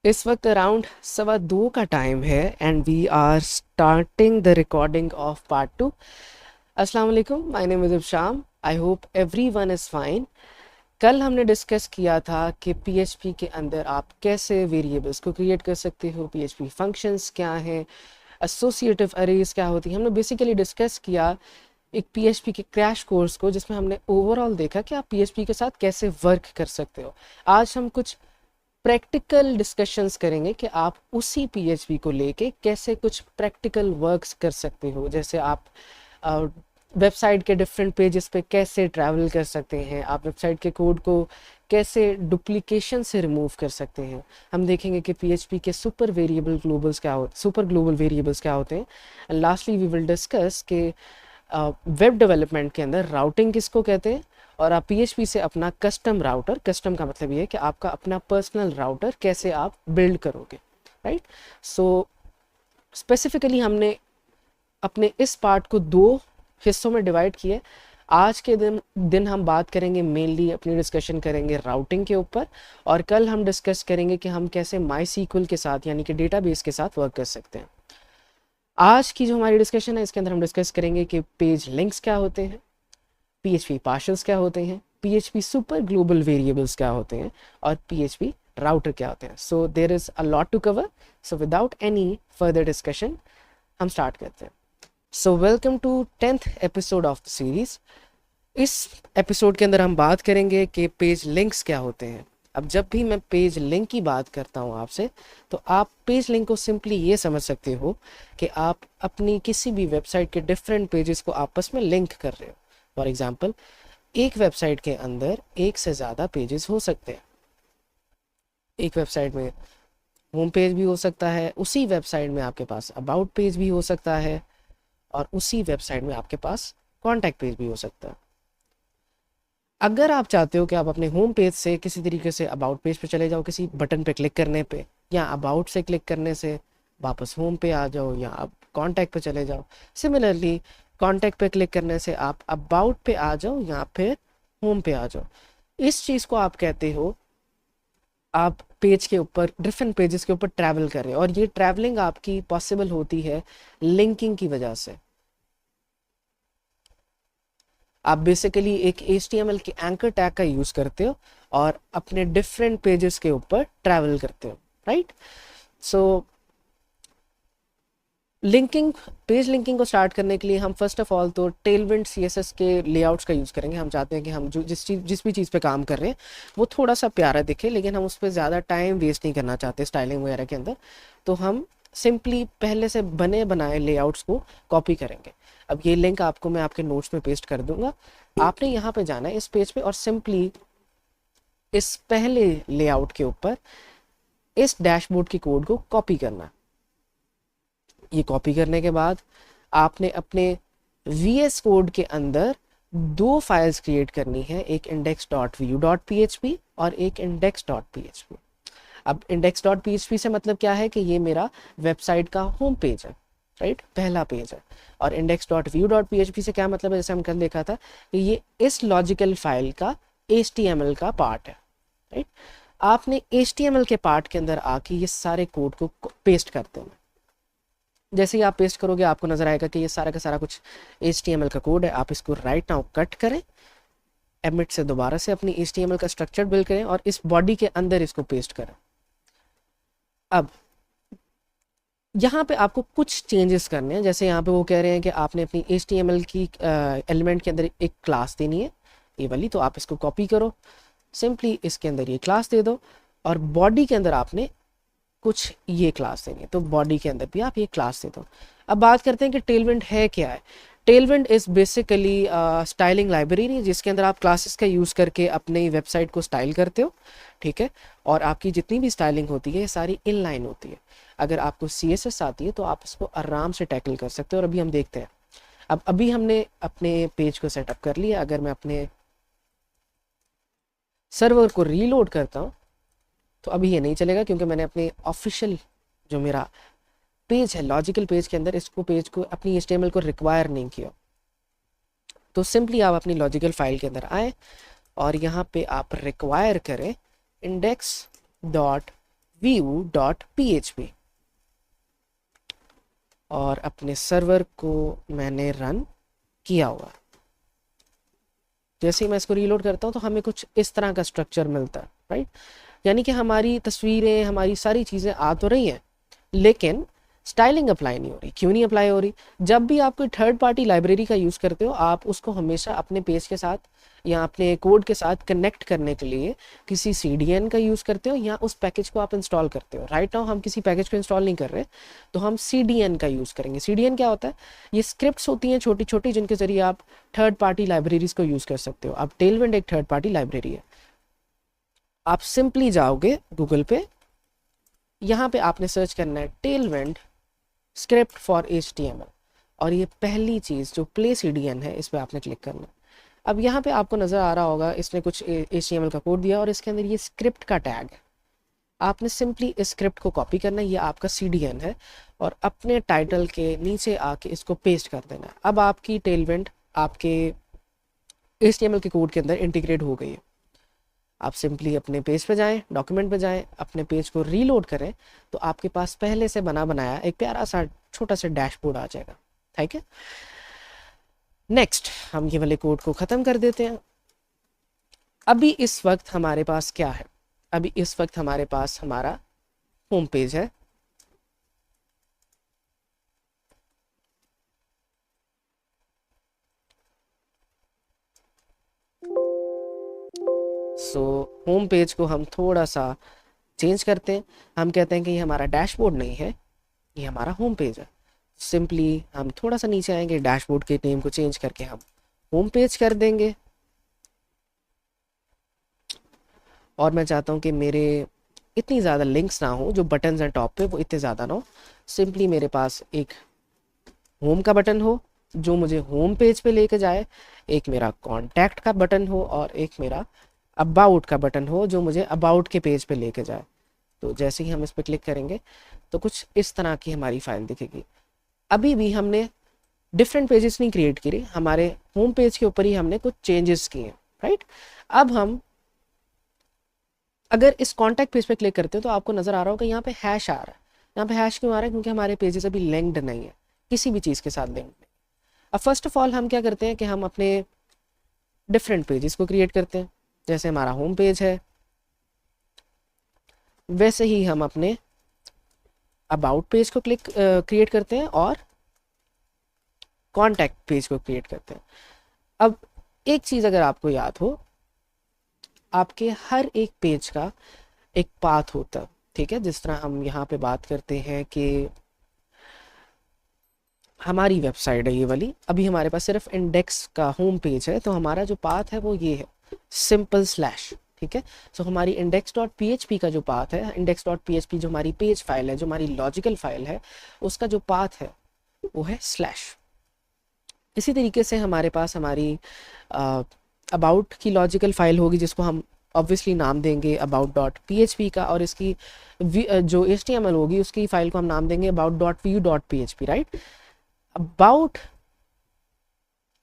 इस वक्त अराउंड 2:15 का टाइम है and we are starting the recording of part 2। अस्सलाम वालेकुम, my name is Sham. I hope everyone is fine. कल हमने डिस्कस किया था कि पीएचपी के अंदर आप कैसे वेरिएबल्स को क्रिएट कर सकते हो, पीएचपी फंक्शंस क्या हैं, एसोसिएटिव अरेज क्या होती है। हमने बेसिकली डिस्कस किया एक पीएचपी के क्रैश कोर्स को, जिसमें हमने ओवरऑल देखा कि आप पीएचपी के साथ कैसे वर्क कर सकते हो। आज हम कुछ प्रैक्टिकल डिस्कशंस करेंगे कि आप उसी पीएचपी को लेके कैसे कुछ प्रैक्टिकल वर्क्स कर सकते हो। जैसे आप वेबसाइट के डिफरेंट पेजेस पे कैसे ट्रैवल कर सकते हैं, आप वेबसाइट के कोड को कैसे डुप्लीकेशन से रिमूव कर सकते हैं। हम देखेंगे कि पीएचपी के सुपर ग्लोबल वेरिएबल्स क्या होते हैं। And lastly we will discuss कि वेब डेवलपमेंट के अंदर राउटिंग किसको कहते हैं, और आप पीएचपी से अपना कस्टम राउटर, कस्टम का मतलब ये है कि आपका अपना पर्सनल राउटर कैसे आप बिल्ड करोगे, राइट। सो स्पेसिफिकली हमने अपने इस पार्ट को दो हिस्सों में डिवाइड किए। आज के दिन हम बात करेंगे, मेनली अपनी डिस्कशन करेंगे राउटिंग के ऊपर, और कल हम डिस्कस करेंगे कि हम कैसे माई सीक्वल के साथ यानी कि डेटाबेस के साथ वर्क कर सकते हैं। आज की जो हमारी डिस्कशन है इसके अंदर हम डिस्कस करेंगे कि पेज लिंक्स क्या होते हैं, पीएचपी पार्शल्स क्या होते हैं, पीएचपी सुपर ग्लोबल वेरिएबल्स क्या होते हैं, और पीएचपी राउटर क्या होते हैं। So there is a lot to cover. So without any further discussion हम स्टार्ट करते हैं। So welcome to 10th episode of the series. इस एपिसोड के अंदर हम बात करेंगे कि पेज लिंक्स क्या होते हैं। अब जब भी मैं पेज लिंक की बात करता हूँ आपसे, तो आप पेज लिंक को सिंपली ये समझ सकते हो कि आप अपनी किसी भी वेबसाइट के डिफरेंट पेजेस को आपस में लिंक कर रहे हो। फॉर एग्जाम्पल, एक वेबसाइट के अंदर एक से ज़्यादा पेजेस हो सकते हैं। एक वेबसाइट में होम पेज भी हो सकता है, उसी वेबसाइट में आपके पास अबाउट पेज भी हो सकता है, और उसी वेबसाइट में आपके पास कॉन्टैक्ट पेज भी हो सकता है। अगर आप चाहते हो कि आप अपने होम पेज से किसी तरीके से अबाउट पेज पे चले जाओ, किसी बटन पे क्लिक करने पे, या अबाउट से क्लिक करने से वापस होम पे आ जाओ, या आप कॉन्टैक्ट पे चले जाओ। सिमिलरली कॉन्टैक्ट पे क्लिक करने से आप अबाउट पे आ जाओ या फिर होम पे आ जाओ। इस चीज़ को आप कहते हो, आप पेज के ऊपर डिफरेंट पेजेस के ऊपर ट्रैवल कर रहे हो, और ये ट्रैवलिंग आपकी पॉसिबल होती है लिंकिंग की वजह से। आप बेसिकली एक HTML के एंकर टैग का यूज़ करते हो और अपने डिफरेंट पेजेस के ऊपर ट्रैवल करते हो, राइट। सो लिंकिंग, पेज लिंकिंग को स्टार्ट करने के लिए हम फर्स्ट ऑफ ऑल तो टेलविंड CSS के लेआउट्स का यूज़ करेंगे। हम चाहते हैं कि हम जो जिस भी चीज़ पे काम कर रहे हैं वो थोड़ा सा प्यारा दिखे, लेकिन हम उस पर ज़्यादा टाइम वेस्ट नहीं करना चाहते स्टाइलिंग वगैरह के अंदर। तो हम सिंपली पहले से बने बनाए लेआउट्स को कॉपी करेंगे। अब ये लिंक आपको मैं आपके नोट्स में पेस्ट कर दूंगा। आपने यहाँ पे जाना है इस पेज पे, और सिंपली इस पहले लेआउट के ऊपर इस डैशबोर्ड की कोड को कॉपी करना। ये कॉपी करने के बाद आपने अपने VS कोड के अंदर दो फाइल्स क्रिएट करनी है, एक index.view.php और एक index.php। अब index.php से मतलब क्या है कि ये मेरा वेबसाइट का होम पेज है, राइट, पहला पेज है। और index.view.php से क्या मतलब है, जैसे हम कल देखा था कि ये इस लॉजिकल फाइल का HTML का पार्ट है, राइट। आपने HTML के पार्ट के अंदर आके ये सारे कोड को पेस्ट करते हैं। जैसे ही आप पेस्ट करोगे आपको नजर आएगा कि ये सारा का सारा कुछ HTML का कोड है। आप इसको राइट नाउ कट करें, एमिट से दोबारा से अपनी HTML का स्ट्रक्चर बिल्ड करें और इस बॉडी के अंदर इसको पेस्ट करें। अब यहाँ पे आपको कुछ चेंजेस करने हैं। जैसे यहाँ पे वो कह रहे हैं कि आपने अपनी HTML की एलिमेंट के अंदर एक क्लास देनी है, ये वाली। तो आप इसको कॉपी करो, सिंपली इसके अंदर ये क्लास दे दो, और बॉडी के अंदर आपने कुछ ये क्लास देनी है, तो बॉडी के अंदर भी आप ये क्लास दे दो। अब बात करते हैं कि टेलविंड है क्या है। Tailwind is basically styling library, जिसके अंदर आप क्लासेस का यूज़ करके अपनी वेबसाइट को स्टाइल करते हो, ठीक है। और आपकी जितनी भी स्टाइलिंग होती है ये सारी इनलाइन होती है। अगर आपको CSS आती है तो आप इसको आराम से टैकल कर सकते हो, और अभी हम देखते हैं। अब अभी हमने अपने पेज को सेटअप कर लिया। अगर मैं अपने सर्वर को रीलोड करता हूँ तो अभी ये नहीं चलेगा, क्योंकि मैंने अपने ऑफिशियल जो मेरा पेज है लॉजिकल पेज के अंदर इसको पेज को अपनी HTML को रिक्वायर नहीं किया। तो सिंपली आप अपनी लॉजिकल फाइल के अंदर आए और यहाँ पे आप रिक्वायर करें index.view.php। view.php और अपने सर्वर को मैंने रन किया हुआ। जैसे ही मैं इसको रीलोड करता हूँ तो हमें कुछ इस तरह का स्ट्रक्चर मिलता है, राइट। यानी कि हमारी तस्वीरें, हमारी सारी चीज़ें आ तो रही हैं, लेकिन स्टाइलिंग अप्लाई नहीं हो रही। क्यों नहीं अप्लाई हो रही? जब भी आप कोई थर्ड पार्टी लाइब्रेरी का यूज़ करते हो, आप उसको हमेशा अपने पेज के साथ या अपने कोड के साथ कनेक्ट करने के लिए किसी CDN का यूज़ करते हो या उस पैकेज को आप इंस्टॉल करते हो। राइट नाउ हम किसी पैकेज को इंस्टॉल नहीं कर रहे, तो हम CDN का यूज़ करेंगे। CDN क्या होता है? ये स्क्रिप्ट्स होती हैं छोटी छोटी, जिनके ज़रिए आप थर्ड पार्टी लाइब्रेरीज को यूज़ कर सकते हो। अब टेलविंड एक थर्ड पार्टी लाइब्रेरी है। आप सिंपली जाओगे गूगल पे, यहाँ पे आपने सर्च करना है टेलविंड स्क्रिप्ट फॉर HTML, और ये पहली चीज़ जो प्ले CDN है, इस पर आपने क्लिक करना है। अब यहाँ पे आपको नज़र आ रहा होगा, इसने कुछ HTML का कोड दिया और इसके अंदर ये स्क्रिप्ट का टैग है। आपने सिंपली इस स्क्रिप्ट को कॉपी करना है, ये आपका CDN है, और अपने टाइटल के नीचे आके इसको पेस्ट कर देना है। अब आपकी टेलविंड आपके HTML के कोड के अंदर इंटीग्रेट हो गई है। आप सिंपली अपने पेज पे जाएं, डॉक्यूमेंट पे जाएं, अपने पेज को रीलोड करें, तो आपके पास पहले से बना बनाया एक प्यारा सा छोटा सा डैशबोर्ड आ जाएगा। ठीक है, नेक्स्ट हम ये वाले कोड को ख़त्म कर देते हैं। अभी इस वक्त हमारे पास क्या है? अभी इस वक्त हमारे पास हमारा होम पेज है। सो होम पेज को हम थोड़ा सा चेंज करते हैं। हम कहते हैं कि ये हमारा डैशबोर्ड नहीं है, ये हमारा होम पेज है। सिंपली हम थोड़ा सा नीचे आएंगे, डैशबोर्ड के नेम को चेंज करके हम होम पेज कर देंगे। और मैं चाहता हूँ कि मेरे इतनी ज़्यादा लिंक्स ना हो, जो बटन्स हैं टॉप पे वो इतने ज़्यादा ना हो। सिंपली मेरे पास एक होम का बटन हो जो मुझे होम पेज पे लेके जाए, एक मेरा कॉन्टैक्ट का बटन हो, और एक मेरा अबाउट का बटन हो जो मुझे अबाउट के पेज पे लेके जाए। तो जैसे ही हम इस पर क्लिक करेंगे तो कुछ इस तरह की हमारी फाइल दिखेगी। अभी भी हमने डिफरेंट पेजेस नहीं क्रिएट किए, हमारे होम पेज के ऊपर ही हमने कुछ चेंजेस किए, राइट। अब हम अगर इस कॉन्टैक्ट पेज पे क्लिक करते हैं तो आपको नज़र आ रहा होगा यहाँ पे हैश आ रहा है। यहाँ पे हैश क्यों आ रहा है? क्योंकि हमारे पेजेस अभी लिंक्ड नहीं है, किसी भी चीज़ के साथ लिंक्ड नहीं। अब फर्स्ट ऑफ ऑल हम क्या करते हैं कि हम अपने डिफरेंट पेजेस को क्रिएट करते हैं। जैसे हमारा होम पेज है, वैसे ही हम अपने अबाउट पेज को क्रिएट करते हैं और कॉन्टैक्ट पेज को क्रिएट करते हैं। अब एक चीज़ अगर आपको याद हो, आपके हर एक पेज का एक पाथ होता है, ठीक है। जिस तरह हम यहाँ पे बात करते हैं कि हमारी वेबसाइट है ये वाली, अभी हमारे पास सिर्फ इंडेक्स का होम पेज है, तो हमारा जो पाथ है वो ये है, सिंपल स्लैश, ठीक है। सो हमारी index.php का जो पाथ है, index.php जो हमारी पेज फाइल है, जो हमारी लॉजिकल फाइल है, उसका जो पाथ है वो है स्लैश। इसी तरीके से हमारे पास हमारी अबाउट की लॉजिकल फाइल होगी, जिसको हम ऑब्वियसली नाम देंगे about.php का, और इसकी जो HTML होगी उसकी फाइल को हम नाम देंगे about.view.php, राइट।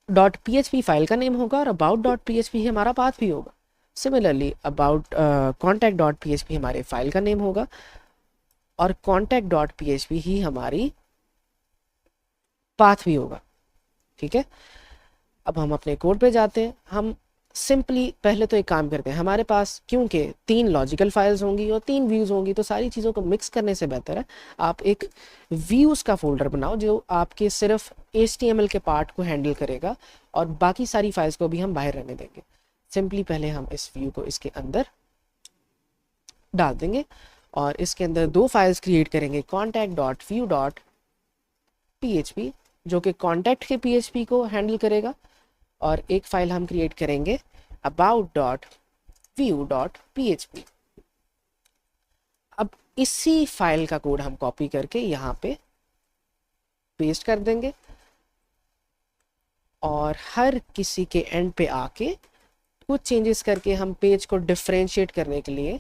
about.php फाइल का नेम होगा और about.php ही हमारा पाथ भी होगा। सिमिलरली about contact.php हमारे फाइल का नेम होगा और contact.php ही हमारी पाथ भी होगा, ठीक है। अब हम अपने कोड पे जाते हैं। हम सिंपली पहले तो एक काम करते हैं, हमारे पास क्योंकि 3 लॉजिकल फाइल्स होंगी और 3 व्यूज़ होंगी, तो सारी चीज़ों को मिक्स करने से बेहतर है आप एक व्यूज़ का फोल्डर बनाओ जो आपके सिर्फ HTML के पार्ट को हैंडल करेगा और बाकी सारी फाइल्स को भी हम बाहर रहने देंगे। सिंपली पहले हम इस व्यू को इसके अंदर डाल देंगे और इसके अंदर 2 फाइल्स क्रिएट करेंगे, contact.view.php जो कि कॉन्टैक्ट के PHP को हैंडल करेगा, और एक फाइल हम क्रिएट करेंगे about.view.php। अब इसी फाइल का कोड हम कॉपी करके यहाँ पे पेस्ट कर देंगे और हर किसी के एंड पे आके कुछ चेंजेस करके हम पेज को डिफरेंशिएट करने के लिए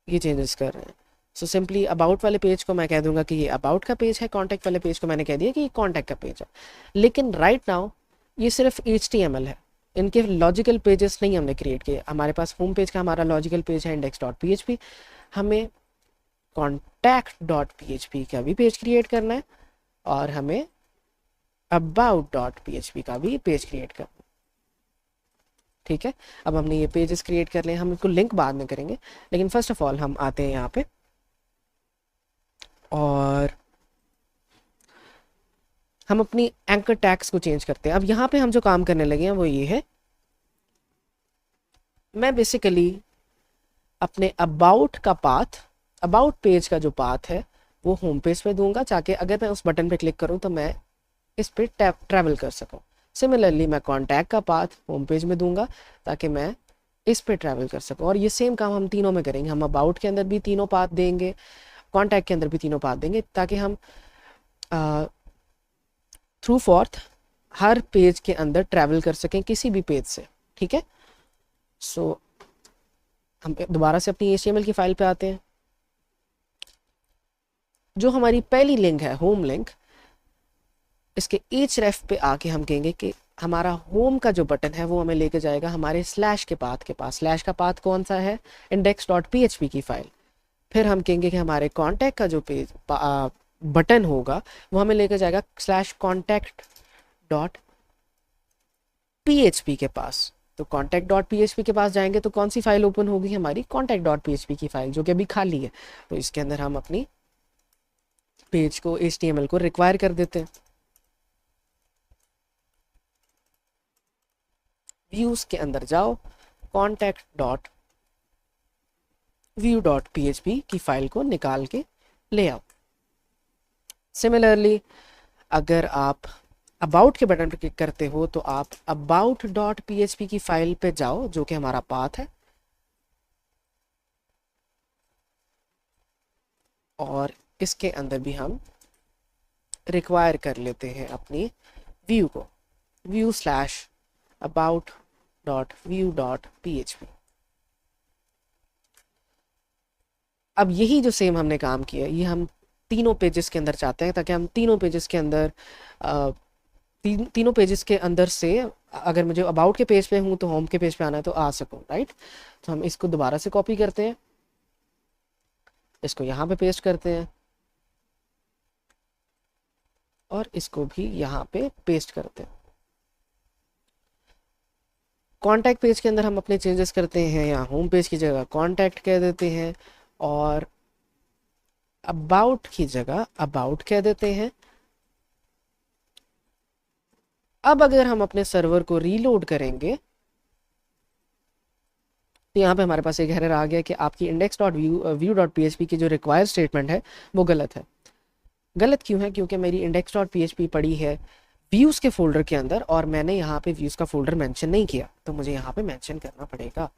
ये चेंजेस कर रहे हैं। सो सिंपली अबाउट वाले पेज को मैं कह दूंगा कि ये अबाउट का पेज है, कॉन्टैक्ट वाले पेज को मैंने कह दिया कि ये कॉन्टैक्ट का पेज है। लेकिन राइट नाउ ये सिर्फ HTML है, इनके लॉजिकल पेजेस नहीं हमने क्रिएट किए। हमारे पास होम पेज का हमारा लॉजिकल पेज है index.php, हमें contact.php का भी पेज क्रिएट करना है और हमें about.php का भी पेज क्रिएट करना है। ठीक है, अब हमने ये पेजेस क्रिएट कर लिए, हम इनको लिंक बाद में करेंगे, लेकिन फर्स्ट ऑफ ऑल हम आते हैं यहाँ पे और हम अपनी एंकर टैग्स को चेंज करते हैं। अब यहाँ पे हम जो काम करने लगे हैं वो ये है, मैं बेसिकली अपने अबाउट का पाथ, अबाउट पेज का जो पाथ है वो होम पेज पे दूंगा, ताकि अगर मैं उस बटन पे क्लिक करूँ तो मैं इस पे ट्रैवल कर सकूँ। सिमिलरली मैं कॉन्टैक्ट का पाथ होम पेज में दूंगा ताकि मैं इस पे ट्रैवल कर सकूँ, और ये सेम काम हम तीनों में करेंगे। हम अबाउट के अंदर भी तीनों पाथ देंगे, कॉन्टैक्ट के अंदर भी तीनों पाथ देंगे, ताकि हम थ्रू फोर्थ हर पेज के अंदर ट्रैवल कर सकें किसी भी पेज से। ठीक है, सो हम दोबारा से अपनी HTML की फाइल पे आते हैं। जो हमारी पहली लिंक है होम लिंक, इसके href पे आके हम कहेंगे कि हमारा होम का जो बटन है वो हमें लेके जाएगा हमारे स्लैश के पाथ के पास। स्लैश का पाथ कौन सा है? index.php की फाइल। फिर हम कहेंगे कि हमारे कॉन्टैक्ट का जो पेज बटन होगा वो हमें लेकर जाएगा /contact.php के पास। तो contact.php के पास जाएंगे तो कौन सी फाइल ओपन होगी? हमारी contact.php की फाइल, जो कि अभी खाली है। तो इसके अंदर हम अपनी पेज को, HTML को रिक्वायर कर देते हैं। व्यूज के अंदर जाओ, contact.view.php की फाइल को निकाल के ले आओ। सिमिलरली अगर आप अबाउट के बटन पर क्लिक करते हो तो आप about.php की फाइल पे जाओ, जो कि हमारा पाथ है, और इसके अंदर भी हम रिक्वायर कर लेते हैं अपनी व्यू को, view/about.view.php। अब यही जो सेम हमने काम किया ये हम तीनों पेजेस के अंदर चाहते हैं, ताकि हम तीनों पेजेस के अंदर तीनों पेजेस के अंदर से, अगर मुझे अबाउट के पेज पे हूँ तो होम के पेज पे आना है तो आ सकूँ, राइट। तो हम इसको दोबारा से कॉपी करते हैं, इसको यहाँ पे पेस्ट करते हैं और इसको भी यहाँ पे पेस्ट करते हैं। कॉन्टैक्ट पेज के अंदर हम अपने चेंजेस करते हैं, यहाँ होम पेज की जगह कॉन्टैक्ट कह देते हैं और अबाउट की जगह अबाउट कह देते हैं। अब अगर हम अपने सर्वर को रीलोड करेंगे तो यहाँ पे हमारे पास एक एरर आ गया कि आपकी index.view.php की जो रिक्वायर स्टेटमेंट है वो गलत है। गलत क्यों है? क्योंकि मेरी index.php पड़ी है व्यूज के फोल्डर के अंदर और मैंने यहाँ पे व्यूज का फोल्डर मेंशन नहीं किया, तो मुझे यहाँ पे मेंशन करना पड़ेगा।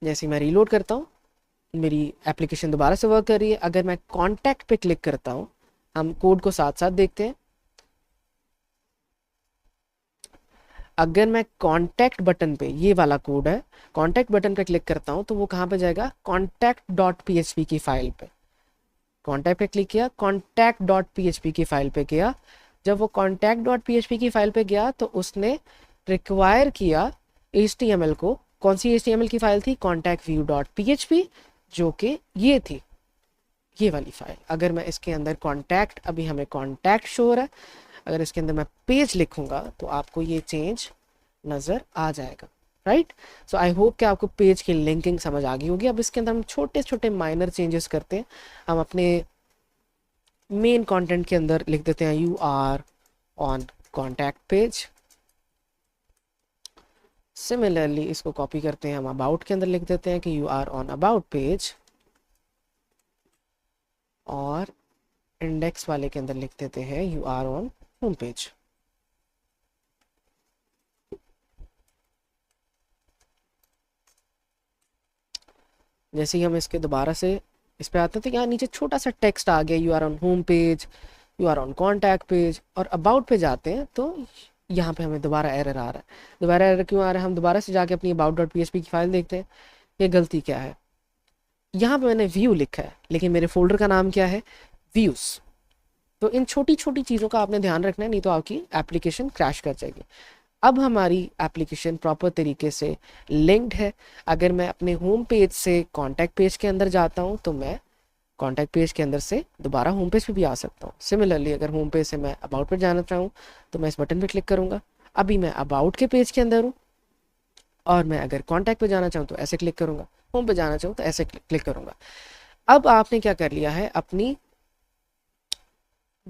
जैसे मैं रीलोड करता हूँ मेरी एप्लीकेशन दोबारा से वर्क कर रही है। अगर मैं कॉन्टैक्ट पे क्लिक करता हूँ, हम कोड को साथ साथ देखते हैं। अगर मैं कॉन्टैक्ट बटन पे, ये वाला कोड है, कॉन्टैक्ट बटन पे क्लिक करता हूँ तो वो कहाँ पे जाएगा? contact.php की फाइल पे। कॉन्टैक्ट पे क्लिक किया, contact.php की फाइल पे गया। जब वो contact.php की फाइल पे गया तो उसने रिक्वायर किया HTML को। कौन सी HTML की फाइल थी? contact.view.php, जो कि ये थी, ये वाली फाइल। अगर मैं इसके अंदर कॉन्टैक्ट, अभी हमें कॉन्टैक्ट शो हो रहा है, अगर इसके अंदर मैं पेज लिखूंगा तो आपको ये चेंज नज़र आ जाएगा, राइट। सो आई होप कि आपको पेज की लिंकिंग समझ आ गई होगी। अब इसके अंदर हम छोटे छोटे माइनर चेंजेस करते हैं। हम अपने मेन कंटेंट के अंदर लिख देते हैं you are on contact page. Similarly इसको कॉपी करते हैं, हम अबाउट के अंदर लिख देते हैं कि you are on about page, और इंडेक्स वाले के अंदर लिख देते हैं you are on home page. जैसे ही हम इसके दोबारा से इस पे आते हैं तो यहाँ नीचे छोटा सा टेक्स्ट आ गया, you are on home page, you are on contact page, और अबाउट पे जाते हैं तो यहाँ पे हमें दोबारा एरर आ रहा है। दोबारा एरर क्यों आ रहा है? हम दोबारा से जाके अपनी about.php की फाइल देखते हैं, ये गलती क्या है। यहाँ पे मैंने व्यू लिखा है लेकिन मेरे फोल्डर का नाम क्या है? व्यूज। तो इन छोटी छोटी चीज़ों का आपने ध्यान रखना है, नहीं तो आपकी एप्लीकेशन क्रैश कर जाएगी। अब हमारी एप्लीकेशन प्रॉपर तरीके से लिंक्ड है। अगर मैं अपने होम पेज से कॉन्टैक्ट पेज के अंदर जाता हूँ तो मैं कॉन्टैक्ट पेज के अंदर से दोबारा होम पेज पे भी आ सकता हूँ। सिमिलरली अगर होम पेज से मैं अबाउट पर जाना चाहूँ तो मैं इस बटन पे क्लिक करूँगा। अभी मैं अबाउट के पेज के अंदर हूँ, और मैं अगर कॉन्टैक्ट पे जाना चाहूँ तो ऐसे क्लिक करूँगा, होम पे जाना चाहूँ तो ऐसे क्लिक करूँगा। अब आपने क्या कर लिया है, अपनी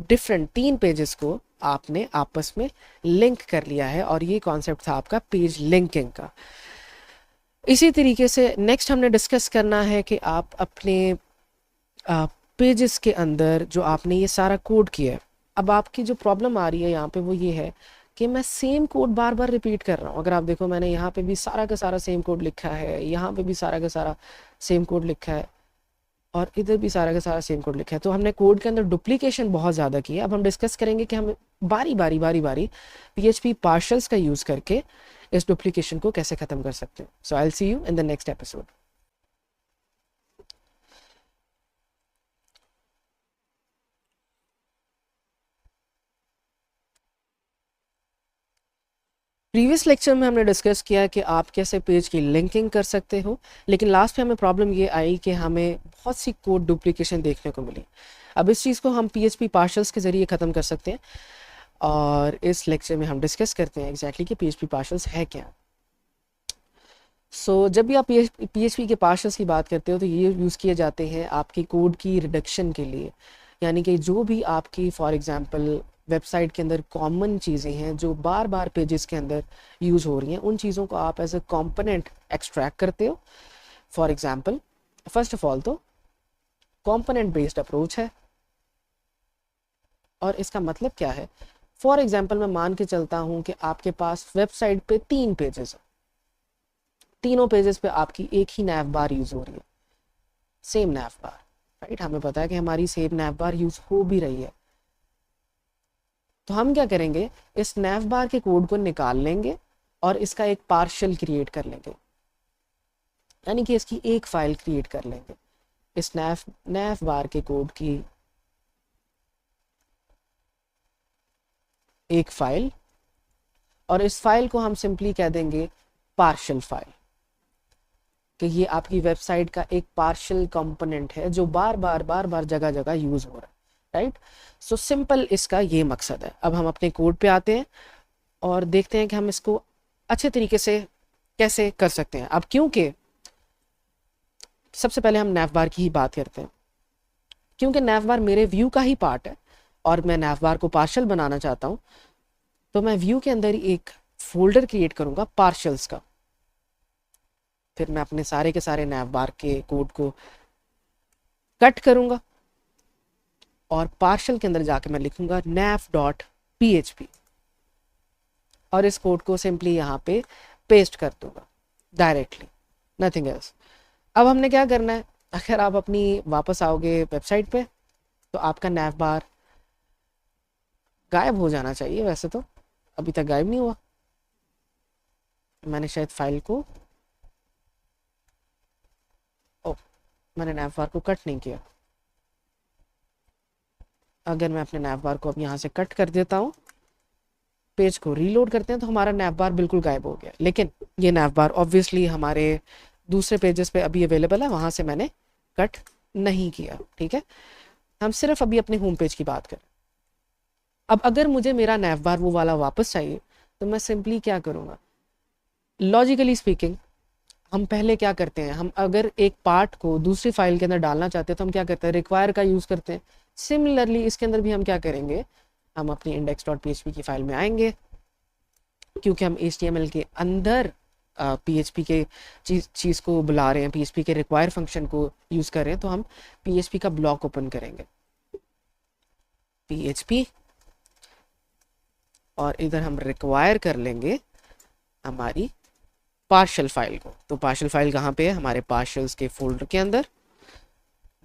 डिफरेंट 3 पेजेस को आपने आपस में लिंक कर लिया है, और ये कॉन्सेप्ट था आपका पेज लिंकिंग का। इसी तरीके से नेक्स्ट हमने डिस्कस करना है कि आप अपने पेजेस के अंदर जो आपने ये सारा कोड किया है, अब आपकी जो प्रॉब्लम आ रही है यहाँ पे वो ये है कि मैं सेम कोड बार बार रिपीट कर रहा हूँ। अगर आप देखो मैंने यहाँ पे भी सारा का सारा सेम कोड लिखा है, यहाँ पे भी सारा का सारा सेम कोड लिखा है, और इधर भी सारा का सारा सेम कोड लिखा है। तो हमने कोड के अंदर डुप्लीकेशन बहुत ज़्यादा की है। अब हम डिस्कस करेंगे कि हम बारी बारी PHP पार्शल्स का यूज़ करके इस डुप्लीकेशन को कैसे ख़त्म कर सकते हैं। So I will see you in the next episode. Previous lecture में हमने डिस्कस किया कि आप कैसे पेज की लिंकिंग कर सकते हो, लेकिन लास्ट में हमें प्रॉब्लम ये आई कि हमें बहुत सी कोड डुप्लीकेशन देखने को मिली। अब इस चीज़ को हम PHP पार्शल्स के ज़रिए ख़त्म कर सकते हैं, और इस लेक्चर में हम डिस्कस करते हैं एग्जैक्टली कि PHP पार्शल्स है क्या। जब भी आप PHP के पार्शल्स की बात करते हो तो ये यूज़ किए जाते हैं आपकी कोड की रिडक्शन के लिए। यानी कि जो भी आपकी फॉर एग्ज़ाम्पल वेबसाइट के अंदर कॉमन चीज़ें हैं जो बार बार पेजेस के अंदर यूज़ हो रही हैं, उन चीज़ों को आप एज अ कॉम्पोनेंट एक्सट्रैक्ट करते हो। For example first of all तो कॉम्पोनेंट बेस्ड अप्रोच है, और इसका मतलब क्या है। फॉर एग्ज़ाम्पल मैं मान के चलता हूँ कि आपके पास वेबसाइट पे 3 पेजेस हैं, तीनों पेजेस पे आपकी एक ही नैव बार यूज़ हो रही है, सेम नैव बार, राइट। हमें पता है कि हमारी सेम नैव बार यूज़ हो भी रही है। तो हम क्या करेंगे, इस नैव बार के कोड को निकाल लेंगे और इसका एक पार्शल क्रिएट कर लेंगे, यानी कि इसकी एक फाइल क्रिएट कर लेंगे, इस नैव बार के कोड की एक फाइल, और इस फाइल को हम सिंपली कह देंगे पार्शल फाइल, कि ये आपकी वेबसाइट का एक पार्शल कंपोनेंट है जो बार बार जगह जगह यूज़ हो रहा है, राइट। सो सिंपल इसका ये मकसद है। अब हम अपने कोड पे आते हैं और देखते हैं कि हम इसको अच्छे तरीके से कैसे कर सकते हैं। अब क्योंकि सबसे पहले हम नैवबार की ही बात करते हैं, क्योंकि नैवबार मेरे व्यू का ही पार्ट है और मैं नैवबार को पार्शल बनाना चाहता हूँ, तो मैं व्यू के अंदर ही एक फोल्डर क्रिएट करूँगा पार्शल्स का। फिर मैं अपने सारे के सारे नैवबार के कोड को कट करूँगा और पार्शल के अंदर जाके मैं लिखूँगा nav.php, और इस कोड को सिंपली यहाँ पे पेस्ट कर दूँगा डायरेक्टली, नथिंग एल्स। अब हमने क्या करना है, अगर आप अपनी वापस आओगे वेबसाइट पे तो आपका नैव बार गायब हो जाना चाहिए। वैसे तो अभी तक गायब नहीं हुआ, मैंने शायद फाइल को मैंने नैव बार को कट नहीं किया। अगर मैं अपने नैव बार को अब यहाँ से कट कर देता हूँ, पेज को रीलोड करते हैं, तो हमारा नैव बार बिल्कुल गायब हो गया। लेकिन ये नैव बार ऑब्वियसली हमारे दूसरे पेजेस पे अभी अवेलेबल है, वहाँ से मैंने कट नहीं किया, ठीक है। हम सिर्फ अभी अपने होम पेज की बात करें। अब अगर मुझे मेरा नैव बार वो वाला वापस चाहिए तो मैं सिंपली क्या करूँगा, लॉजिकली स्पीकिंग हम पहले क्या करते हैं, हम अगर एक पार्ट को दूसरी फाइल के अंदर डालना चाहते हैं तो हम क्या करते हैं, रिक्वायर का यूज़ करते हैं। सिमिलरली इसके अंदर भी हम क्या करेंगे, हम अपनी index.php की फाइल में आएंगे, क्योंकि हम HTML के अंदर PHP के चीज़ को बुला रहे हैं, PHP के रिक्वायर फंक्शन को यूज़ कर रहे हैं, तो हम PHP का ब्लॉक ओपन करेंगे, PHP, और इधर हम रिक्वायर कर लेंगे हमारी पार्शल फाइल को। तो पार्शल फाइल कहाँ पे है, हमारे पार्शल्स के फोल्डर के अंदर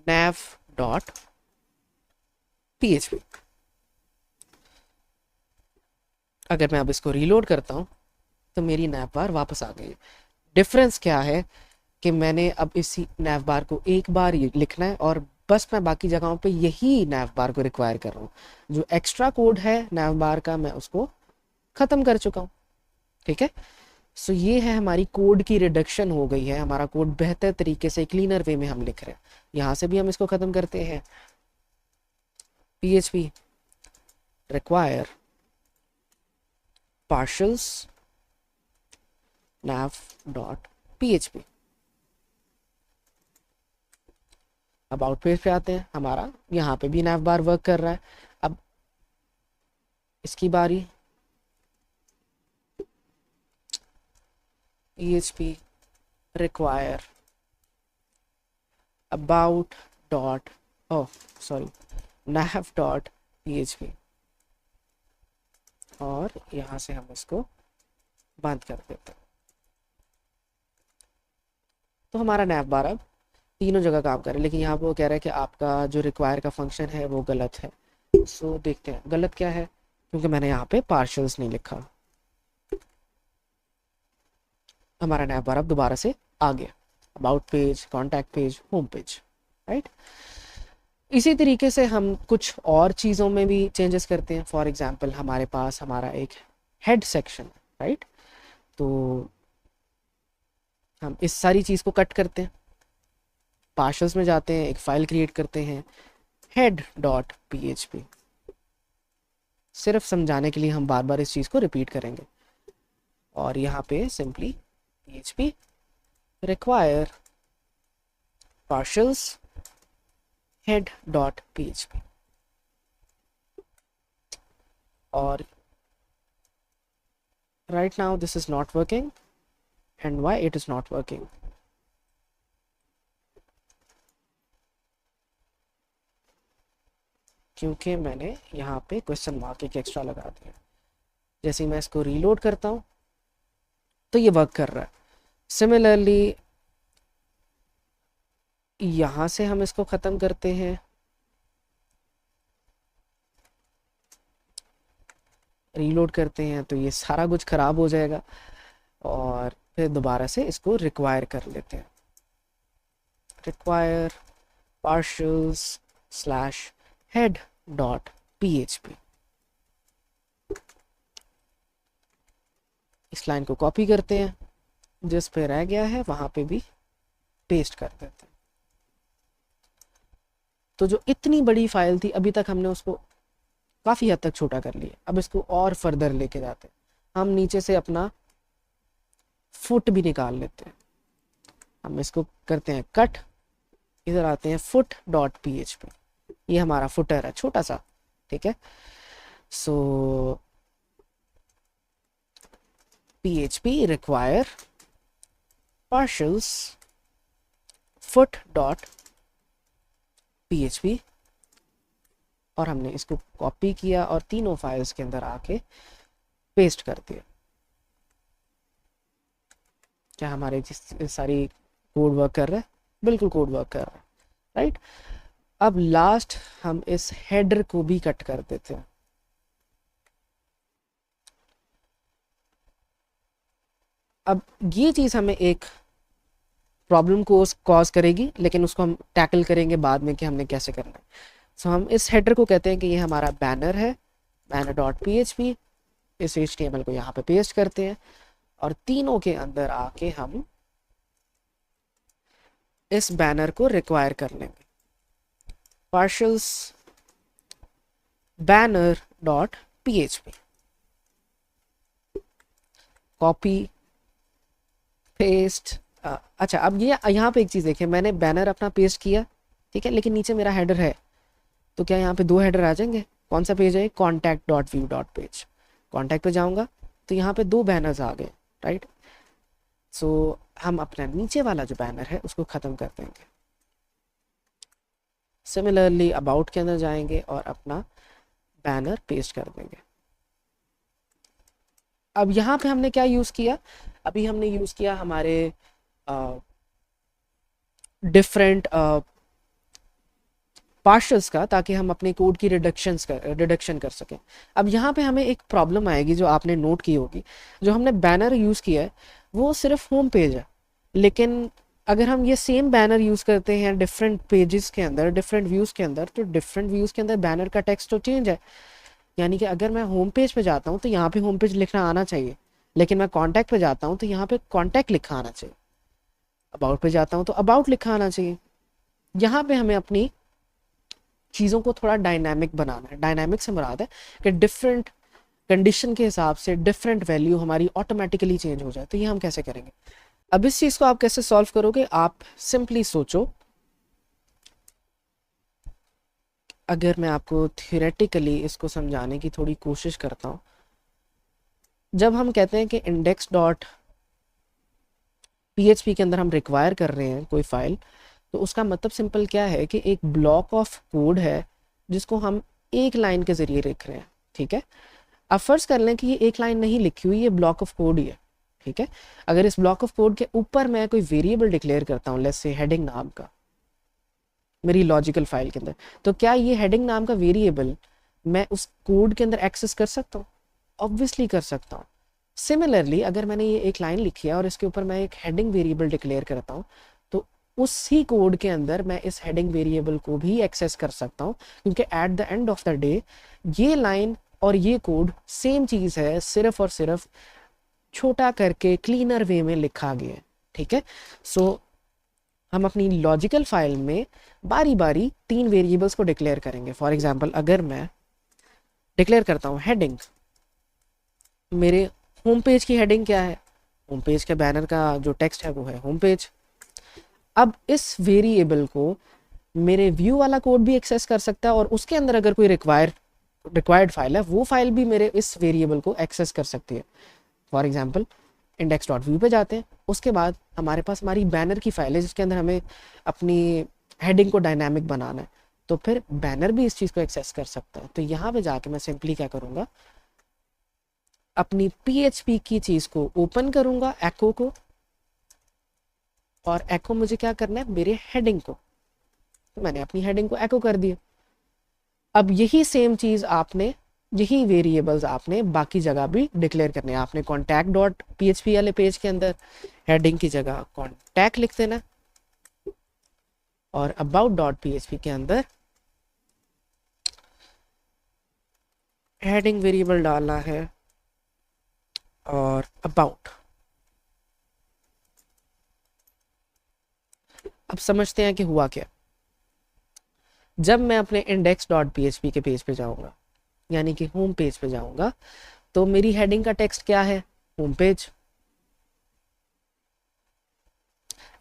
nav.php। अगर मैं अब इसको रीलोड करता हूँ तो मेरी नैव बार वापस आ गई। डिफरेंस क्या है कि मैंने अब इसी नैव बार को एक बार लिखना है और बस मैं बाकी जगहों पे यही नैव बार को रिक्वायर कर रहा हूँ। जो एक्स्ट्रा कोड है नैव बार का मैं उसको ख़त्म कर चुका हूँ। ठीक है। सो ये है हमारी कोड की रिडक्शन हो गई है, हमारा कोड बेहतर तरीके से क्लीनर वे में हम लिख रहे हैं। यहाँ से भी हम इसको ख़त्म करते हैं, PHP require partials nav.php। About page पे आते हैं, हमारा यहाँ पे भी nav बार वर्क कर रहा है। अब इसकी बारी, PHP require about dot nav.php, और यहाँ से हम इसको बंद कर देते हैं। तो हमारा nav बार अब तीनों जगह काम करे, लेकिन यहाँ पे वो कह रहा है कि आपका जो रिक्वायर का फंक्शन है वो गलत है। सो देखते हैं गलत क्या है, क्योंकि मैंने यहाँ पे पार्शल्स नहीं लिखा। हमारा nav बार अब दोबारा से आ गया, about page, contact page, home page, right. इसी तरीके से हम कुछ और चीज़ों में भी चेंजेस करते हैं। फॉर एग्जांपल हमारे पास हमारा एक हेड सेक्शन है, राइट। तो हम इस सारी चीज़ को कट करते हैं, पार्शल्स में जाते हैं, एक फाइल क्रिएट करते हैं head.php। सिर्फ समझाने के लिए हम बार बार इस चीज़ को रिपीट करेंगे, और यहाँ पे simply PHP require partials head.php। और right now this is not working, and why it is not working? क्योंकि मैंने यहाँ पे क्वेश्चन मार्क एक एक्स्ट्रा लगा दिया। जैसे ही मैं इसको रीलोड करता हूँ तो ये वर्क कर रहा है। सिमिलरली यहाँ से हम इसको ख़त्म करते हैं, रीलोड करते हैं, तो ये सारा कुछ ख़राब हो जाएगा, और फिर दोबारा से इसको रिक्वायर कर लेते हैं, रिक्वायर partials / head.php। इस लाइन को कॉपी करते हैं, जिस पे रह गया है वहाँ पे भी पेस्ट कर देते हैं। तो जो इतनी बड़ी फाइल थी अभी तक हमने उसको काफ़ी हद तक छोटा कर लिया, अब इसको और फर्दर लेके जाते हैं। हम नीचे से अपना फुट भी निकाल लेते हैं, हम इसको करते हैं कट, इधर आते हैं foot.php। ये हमारा फुटर है छोटा सा, ठीक है। सो PHP require partials foot.php, और हमने इसको कॉपी किया और तीनों फाइल्स के अंदर आके पेस्ट कर दिया। क्या हमारे सारी कोड वर्क कर रहा है? बिल्कुल कोड वर्क कर रहा है, राइट। अब लास्ट हम इस हेडर को भी कट कर देते हैं। अब ये चीज़ हमें एक प्रॉब्लम को कॉज करेगी, लेकिन उसको हम टैकल करेंगे बाद में कि हमने कैसे करना है। सो हम इस हेडर को कहते हैं कि ये हमारा बैनर है, banner.php। इस HTML को यहाँ पे पेस्ट करते हैं, और तीनों के अंदर आके हम इस बैनर को रिक्वायर कर लेंगे, partials banner.php। Copy paste. अच्छा, अब ये यहाँ पे एक चीज़ देखिए, मैंने बैनर अपना पेस्ट किया, ठीक है, लेकिन नीचे मेरा हेडर है, तो क्या यहाँ पे दो हेडर आ जाएंगे? कौन सा पेज है? contact.view.page। कॉन्टैक्ट पे जाऊँगा तो यहाँ पे दो बैनर्स आ गए, राइट। सो हम अपना नीचे वाला जो बैनर है उसको ख़त्म कर देंगे। सिमिलरली अबाउट के अंदर जाएंगे और अपना बैनर पेस्ट कर देंगे। अब यहाँ पे हमने क्या यूज़ किया? अभी हमने यूज़ किया हमारे डिफरेंट पार्शल्स का, ताकि हम अपने कोड की रिडक्शन कर सकें। अब यहाँ पे हमें एक प्रॉब्लम आएगी जो आपने नोट की होगी। जो हमने बैनर यूज़ किया है वो सिर्फ होम पेज है, लेकिन अगर हम ये सेम बैनर यूज़ करते हैं डिफरेंट पेजेस के अंदर, डिफरेंट व्यूज़ के अंदर, तो डिफरेंट व्यूज़ के अंदर बैनर का टेक्स्ट तो चेंज है। यानी कि अगर मैं होम पेज पे जाता हूँ तो यहाँ पे होम पेज लिखना आना चाहिए, लेकिन मैं कॉन्टैक्ट पे जाता हूँ तो यहाँ पे कॉन्टैक्ट लिखा आना चाहिए, अबाउट पे जाता हूँ तो अबाउट लिखा आना चाहिए। यहाँ पे हमें अपनी चीज़ों को थोड़ा डायनामिक बनाना है। डायनामिक से मुराद है कि डिफरेंट कंडीशन के हिसाब से डिफरेंट वैल्यू हमारी ऑटोमेटिकली चेंज हो जाए। तो ये हम कैसे करेंगे? अब इस चीज़ को आप कैसे सॉल्व करोगे? आप सिंपली सोचो, अगर मैं आपको थियोरेटिकली इसको समझाने की थोड़ी कोशिश करता हूँ, जब हम कहते हैं कि इंडेक्स डॉट पीएचपी के अंदर हम रिक्वायर कर रहे हैं कोई फाइल, तो उसका मतलब सिंपल क्या है कि एक ब्लॉक ऑफ कोड है जिसको हम एक लाइन के ज़रिए लिख रहे हैं। ठीक है, अब फर्ज कर लें कि ये एक लाइन नहीं लिखी हुई, ये ब्लॉक ऑफ कोड ही है। ठीक है, अगर इस ब्लॉक ऑफ कोड के ऊपर मैं कोई वेरिएबल डिक्लेयर करता हूँ, लेट्स से हेडिंग नाम का, मेरी लॉजिकल फाइल के अंदर, तो क्या ये हेडिंग नाम का वेरिएबल मैं उस कोड के अंदर एक्सेस कर सकता हूँ? ऑब्वियसली कर सकता हूँ। सिमिलरली अगर मैंने ये एक लाइन लिखी है और इसके ऊपर मैं एक हेडिंग वेरिएबल डिक्लेयर करता हूँ, तो उसी कोड के अंदर मैं इस हेडिंग वेरिएबल को भी एक्सेस कर सकता हूँ, क्योंकि at the end of the day ये लाइन और ये कोड सेम चीज़ है, सिर्फ और सिर्फ छोटा करके क्लीनर वे में लिखा गया है। ठीक है, सो हम अपनी लॉजिकल फाइल में बारी बारी 3 वेरिएबल्स को डिक्लेयर करेंगे। फॉर एग्जांपल अगर मैं डिक्लेयर करता हूँ हेडिंग, मेरे होम पेज की हेडिंग क्या है? होम पेज के बैनर का जो टेक्स्ट है वो है होम पेज। अब इस वेरिएबल को मेरे व्यू वाला कोड भी एक्सेस कर सकता है, और उसके अंदर अगर कोई रिक्वायर्ड फाइल है, वो फाइल भी मेरे इस वेरिएबल को एक्सेस कर सकती है। For example index dot view पे जाते हैं, उसके बाद हमारे पास हमारी बैनर की फाइल है जिसके अंदर हमें अपनी हेडिंग को डायनामिक बनाना है, तो फिर बैनर भी इस चीज़ को एक्सेस कर सकता है। तो यहाँ पे जाके मैं सिंपली क्या करूँगा, अपनी पीएचपी की चीज़ को ओपन करूँगा, एको को, और एको मुझे क्या करना है, मेरे हेडिंग को, तो मैंने अपनी हेडिंग को एको कर दिया। अब यही सेम चीज़ आपने, यही वेरिएबल्स आपने बाकी जगह भी डिक्लेयर करने हैं। आपने कॉन्टैक्ट डॉट पीएचपी वाले पेज के अंदर हेडिंग की जगह कॉन्टैक्ट लिख देना, और अबाउट डॉट पीएचपी के अंदर हेडिंग वेरिएबल डालना है और अबाउट। अब समझते हैं कि हुआ क्या। जब मैं अपने इंडेक्स डॉट पीएचपी के पेज पे जाऊंगा, यानी कि होम पेज पे जाऊंगा, तो मेरी हेडिंग का टेक्स्ट क्या है? Home page.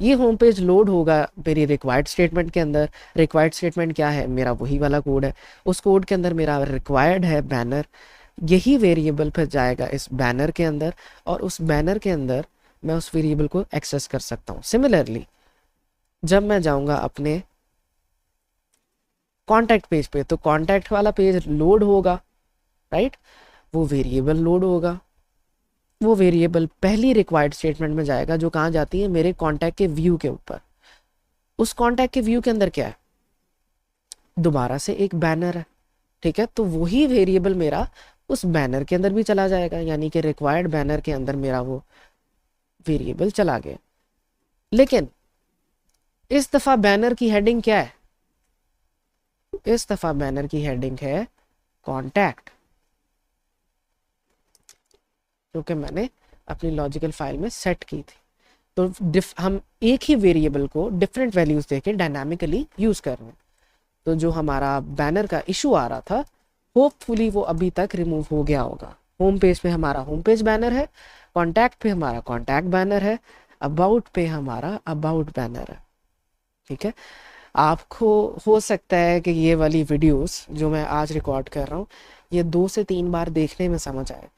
ये होम पेज लोड होगा मेरी रिक्वायर्ड स्टेटमेंट के अंदर। रिक्वायर्ड स्टेटमेंट क्या है? मेरा वही वाला कोड है। उस कोड के अंदर मेरा रिक्वायर्ड है बैनर, यही वेरिएबल फिर जाएगा इस बैनर के अंदर, और उस बैनर के अंदर मैं उस वेरिएबल को एक्सेस कर सकता हूँ। सिमिलरली जब मैं जाऊँगा अपने कॉन्टैक्ट पेज पे, तो कॉन्टैक्ट वाला पेज लोड होगा, राइट, वो वेरिएबल लोड होगा। वो वेरिएबल पहली रिक्वायर्ड स्टेटमेंट में जाएगा, जो कहाँ जाती है, मेरे कॉन्टैक्ट के व्यू के ऊपर। उस कॉन्टैक्ट के व्यू के अंदर क्या है? दोबारा से एक बैनर है। ठीक है, तो वही वेरिएबल मेरा उस बैनर के अंदर भी चला जाएगा, यानी कि रिक्वायर्ड बैनर के अंदर मेरा वो वेरिएबल चला गया। लेकिन इस दफ़ा बैनर की हेडिंग क्या है? इस दफ़ा बैनर की हेडिंग है कॉन्टैक्ट, क्योंकि मैंने अपनी लॉजिकल फाइल में सेट की थी। तो हम एक ही वेरिएबल को डिफरेंट वैल्यूज देके डायनामिकली यूज़ कर रहे हैं। तो जो हमारा बैनर का इशू आ रहा था, होपफुली वो अभी तक रिमूव हो गया होगा। होम पेज पे हमारा होम पेज बैनर है, कॉन्टैक्ट पे हमारा कॉन्टैक्ट बैनर है, अबाउट पे हमारा अबाउट बैनर है। ठीक है, आपको हो सकता है कि ये वाली वीडियोस जो मैं आज रिकॉर्ड कर रहा हूँ, ये 2 से 3 बार देखने में समझ आए।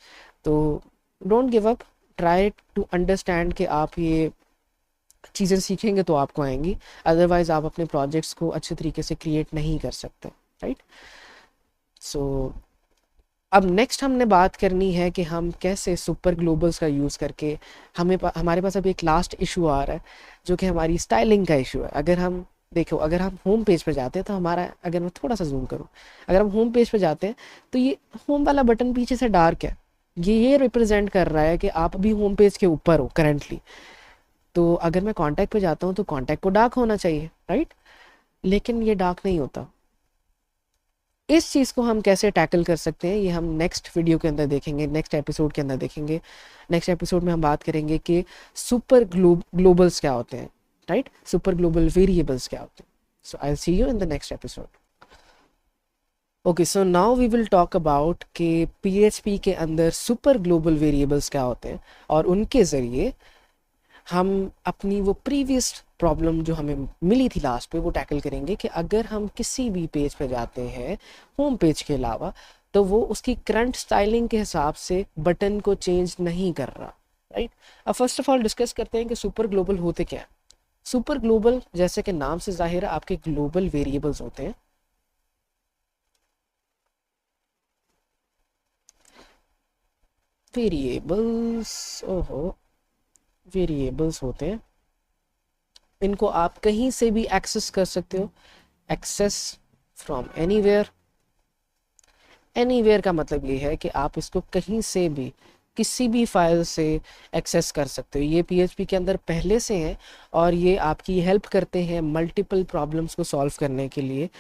तो don't give up, try to understand कि आप ये चीज़ें सीखेंगे तो आपको आएंगी, अदरवाइज आप अपने प्रोजेक्ट्स को अच्छे तरीके से क्रिएट नहीं कर सकते, राइट। सो अब नेक्स्ट हमने बात करनी है कि हम कैसे सुपर ग्लोबल्स का यूज़ करके, हमारे पास अभी एक लास्ट इशू आ रहा है जो कि हमारी स्टाइलिंग का इशू है। अगर हम देखो, अगर हम होम पेज पे जाते हैं तो हमारा, अगर मैं थोड़ा सा जूम करूँ, अगर हम होम पेज पे जाते हैं तो ये होम वाला बटन पीछे से डार्क है, ये रिप्रेजेंट कर रहा है कि आप अभी होम पेज के ऊपर हो करेंटली। तो अगर मैं कॉन्टैक्ट पे जाता हूँ तो कॉन्टैक्ट को डार्क होना चाहिए, राइट, लेकिन ये डार्क नहीं होता। इस चीज़ को हम कैसे टैकल कर सकते हैं ये हम नेक्स्ट वीडियो के अंदर देखेंगे, नेक्स्ट एपिसोड के अंदर देखेंगे। नेक्स्ट एपिसोड में हम बात करेंगे कि सुपर ग्लोबल्स क्या होते हैं, राइट, सुपर ग्लोबल वेरिएबल्स क्या होते हैं। So I will see you in the next episode. Okay, so now we will talk about कि पीएचपी के अंदर सुपर ग्लोबल वेरिएबल्स क्या होते हैं और उनके ज़रिए हम अपनी वो प्रीवियस प्रॉब्लम जो हमें मिली थी लास्ट पे वो टैकल करेंगे कि अगर हम किसी भी पेज पे जाते हैं होम पेज के अलावा तो वो उसकी करंट स्टाइलिंग के हिसाब से बटन को चेंज नहीं कर रहा, राइट। अब फर्स्ट ऑफ ऑल डिस्कस करते हैं कि सुपर ग्लोबल होते क्या है। सुपर ग्लोबल जैसे कि नाम से जाहिर है आपके ग्लोबल वेरिएबल्स होते हैं। वेरिएबल्स होते हैं, इनको आप कहीं से भी एक्सेस कर सकते हो। Access from anywhere. एनीवेयर का मतलब ये है कि आप इसको कहीं से भी किसी भी फाइल से एक्सेस कर सकते हो। ये पीएचपी के अंदर पहले से हैं और ये आपकी हेल्प करते हैं मल्टीपल प्रॉब्लम्स को सॉल्व करने के लिए।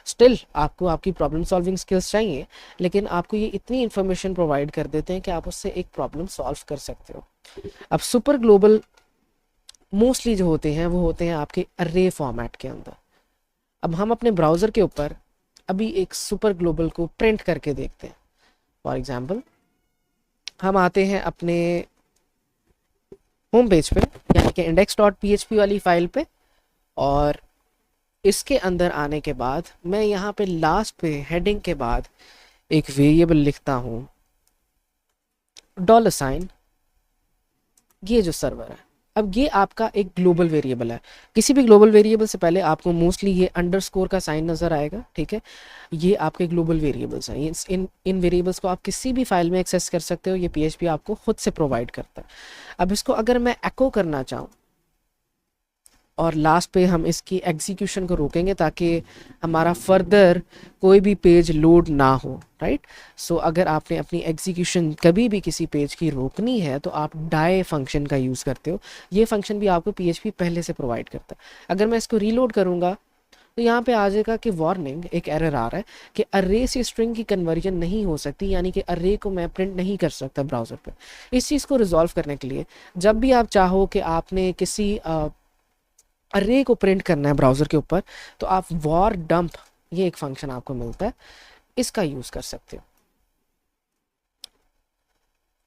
स्टिल आपको आपकी प्रॉब्लम सॉल्विंग स्किल्स चाहिए, लेकिन आपको ये इतनी इन्फॉर्मेशन प्रोवाइड कर देते हैं कि आप उससे एक प्रॉब्लम सॉल्व कर सकते हो। अब सुपर ग्लोबल मोस्टली जो होते हैं वो होते हैं आपके अर्रे फॉर्मेट के अंदर। अब हम अपने ब्राउज़र के ऊपर अभी एक सुपर ग्लोबल को प्रिंट करके देखते हैं। फॉर एग्जांपल हम आते हैं अपने होम पेज पे यानी कि index.php वाली फाइल पे, और इसके अंदर आने के बाद मैं यहाँ पे लास्ट पे हेडिंग के बाद एक वेरिएबल लिखता हूँ $, ये जो सर्वर है। अब ये आपका एक ग्लोबल वेरिएबल है। किसी भी ग्लोबल वेरिएबल से पहले आपको मोस्टली ये अंडरस्कोर का साइन नज़र आएगा, ठीक है। ये आपके ग्लोबल वेरिएबल्स हैं। इन वेरिएबल्स को आप किसी भी फाइल में एक्सेस कर सकते हो, ये पीएचपी आपको खुद से प्रोवाइड करता है। अब इसको अगर मैं एको करना चाहूँ और लास्ट पे हम इसकी एग्जीक्यूशन को रोकेंगे ताकि हमारा फर्दर कोई भी पेज लोड ना हो, राइट। सो अगर आपने अपनी एग्जीक्यूशन कभी भी किसी पेज की रोकनी है तो आप डाई फंक्शन का यूज़ करते हो। ये फंक्शन भी आपको पीएचपी पहले से प्रोवाइड करता है। अगर मैं इसको रीलोड करूँगा तो यहाँ पे आ जाएगा कि वार्निंग, एक एरर आ रहा है कि अर्रे से स्ट्रिंग की कन्वर्जन नहीं हो सकती, यानी कि अर्रे को मैं प्रिंट नहीं कर सकता ब्राउज़र पे। इस चीज़ को रिजॉल्व करने के लिए जब भी आप चाहो कि आपने किसी अर्रे को प्रिंट करना है ब्राउज़र के ऊपर तो आप वॉर डंप, ये एक फंक्शन आपको मिलता है, इसका यूज़ कर सकते हो।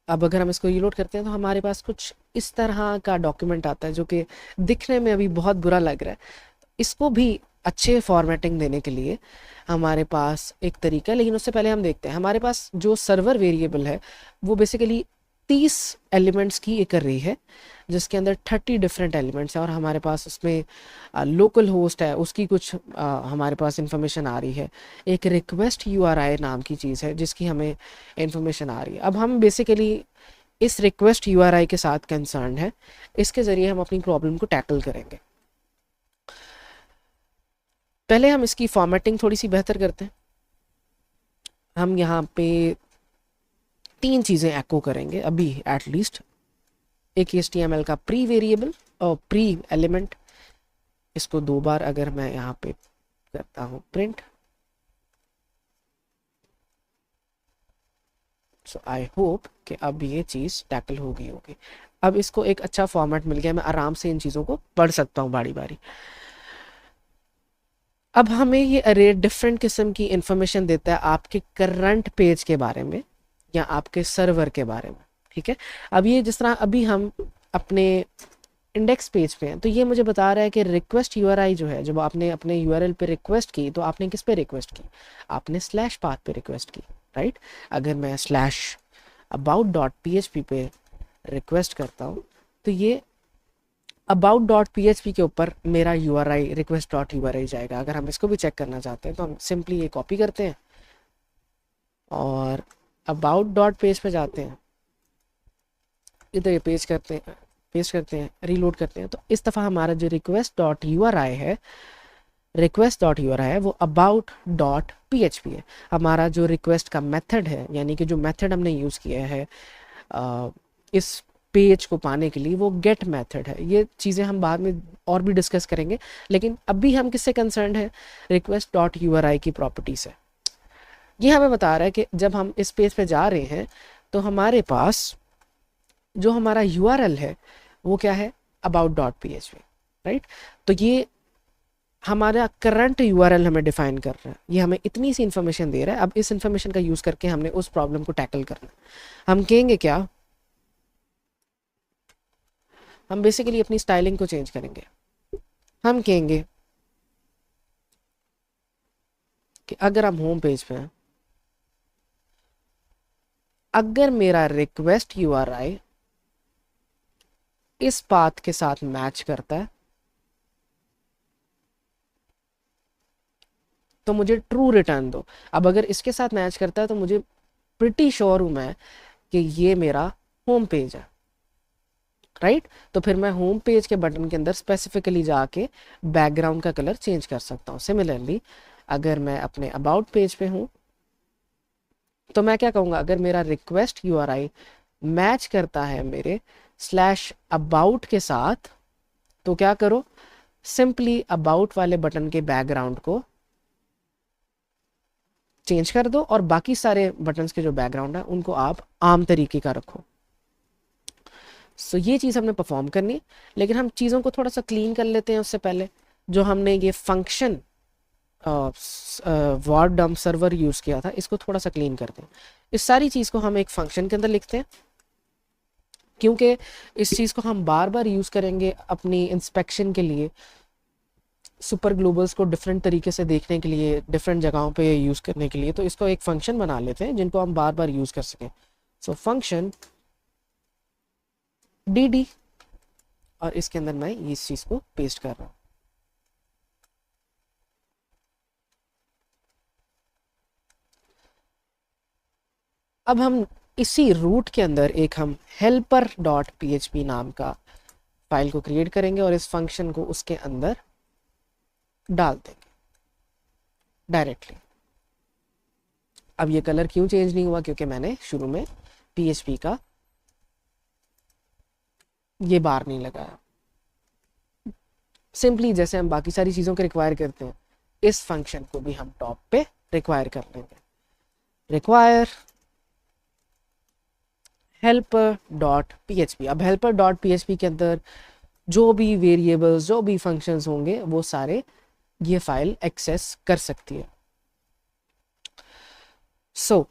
अब अगर हम इसको रीलोड करते हैं तो हमारे पास कुछ इस तरह का डॉक्यूमेंट आता है जो कि दिखने में अभी बहुत बुरा लग रहा है। इसको भी अच्छे फॉर्मेटिंग देने के लिए हमारे पास एक तरीका है, लेकिन उससे पहले हम देखते हैं हमारे पास जो सर्वर वेरिएबल है वो बेसिकली 30 एलिमेंट्स की एक अर्रे है जिसके अंदर 30 डिफरेंट एलिमेंट्स हैं, और हमारे पास उसमें लोकल होस्ट है, उसकी कुछ हमारे पास इंफॉर्मेशन आ रही है। एक रिक्वेस्ट यूआरआई नाम की चीज़ है जिसकी हमें इंफॉर्मेशन आ रही है। अब हम बेसिकली इस रिक्वेस्ट यूआरआई के साथ कंसर्न है, इसके ज़रिए हम अपनी प्रॉब्लम को टैकल करेंगे। पहले हम इसकी फॉर्मेटिंग थोड़ी सी बेहतर करते हैं। हम यहाँ पे 3 चीज़ें एको करेंगे अभी एटलीस्ट। एक HTML का प्री वेरिएबल और प्री एलिमेंट, इसको 2 बार अगर मैं यहाँ पे करता हूँ प्रिंट, सो आई होप कि अब ये चीज़ टैकल हो गई होगी। अब इसको एक अच्छा फॉर्मेट मिल गया, मैं आराम से इन चीज़ों को पढ़ सकता हूँ बारी बारी। अब हमें ये अरे डिफरेंट किस्म की इंफॉर्मेशन देता है आपके करंट पेज के बारे में या आपके सर्वर के बारे में, ठीक है। अब ये जिस तरह अभी हम अपने इंडेक्स पेज पे हैं तो ये मुझे बता रहा है कि रिक्वेस्ट यूआरआई जो है, जब आपने अपने यूआरएल पे रिक्वेस्ट की तो आपने किस पे रिक्वेस्ट की, आपने स्लैश पाथ पे रिक्वेस्ट की, राइट। अगर मैं स्लैश about.php पे रिक्वेस्ट करता हूँ तो ये about.php के ऊपर मेरा यूआरआई request.uri जाएगा। अगर हम इसको भी चेक करना चाहते हैं तो हम सिंपली ये कॉपी करते हैं और about.page पे जाते हैं, इधर ये पेस्ट करते हैं, रीलोड करते हैं। तो इस दफ़ा हमारा जो request.uri है वो about.php है। हमारा जो रिक्वेस्ट का मेथड है, यानी कि जो मेथड हमने यूज़ किया है इस पेज को पाने के लिए, वो गेट मेथड है। ये चीज़ें हम बाद में और भी डिस्कस करेंगे, लेकिन अभी हम किससे कंसर्न है, request.uri की प्रॉपर्टी से। ये हमें बता रहा है कि जब हम इस पेज पे जा रहे हैं तो हमारे पास जो हमारा यूआरएल है वो क्या है, about.php, राइट। तो ये हमारा करंट यूआरएल हमें डिफाइन कर रहा है, ये हमें इतनी सी इन्फॉर्मेशन दे रहा है। अब इस इन्फॉर्मेशन का यूज़ करके हमने उस प्रॉब्लम को टैकल करना है। हम कहेंगे क्या, हम बेसिकली अपनी स्टाइलिंग को चेंज करेंगे। हम कहेंगे कि अगर हम होम पेज पे हैं, अगर मेरा रिक्वेस्ट यूआरआई इस पाथ के साथ मैच करता है तो मुझे ट्रू रिटर्न दो। अब अगर इसके साथ मैच करता है तो मुझे प्रिटी श्योर हूं मैं कि ये मेरा होम पेज है, राइट। तो फिर मैं होम पेज के बटन के अंदर स्पेसिफिकली जाके बैकग्राउंड का कलर चेंज कर सकता हूँ। सिमिलरली अगर मैं अपने अबाउट पेज पे हूँ तो मैं क्या कहूँगा, अगर मेरा रिक्वेस्ट यूआरआई मैच करता है मेरे स्लैश अबाउट के साथ तो क्या करो, सिंपली अबाउट वाले बटन के बैकग्राउंड को चेंज कर दो और बाकी सारे बटन्स के जो बैकग्राउंड है उनको आप आम तरीके का रखो। सो ये चीज़ हमने परफॉर्म करनी, लेकिन हम चीज़ों को थोड़ा सा क्लीन कर लेते हैं उससे पहले। जो हमने ये function var dump server use किया था, इसको थोड़ा सा क्लीन करते हैं। इस सारी चीज़ को हम एक फंक्शन के अंदर लिखते हैं, क्योंकि इस चीज़ को हम बार बार यूज़ करेंगे अपनी इंस्पेक्शन के लिए, सुपर ग्लोबल्स को डिफरेंट तरीके से देखने के लिए, डिफरेंट जगहों पे यूज़ करने के लिए। तो इसको एक फंक्शन बना लेते हैं जिनको हम बार बार यूज़ कर सकें। सो फंक्शन dd, और इसके अंदर मैं इस चीज़ को पेस्ट कर रहा हूँ। अब हम इसी रूट के अंदर एक हम helper.php नाम का फाइल को क्रिएट करेंगे और इस फंक्शन को उसके अंदर डाल देंगे डायरेक्टली। अब ये कलर क्यों चेंज नहीं हुआ, क्योंकि मैंने शुरू में PHP का ये बार नहीं लगाया। सिंपली जैसे हम बाकी सारी चीज़ों के रिक्वायर करते हैं, इस फंक्शन को भी हम टॉप पे रिक्वायर कर लेंगे। Require helper.php। अब helper.php के अंदर जो भी वेरिएबल्स, जो भी फंक्शंस होंगे वो सारे ये फाइल एक्सेस कर सकती है। सो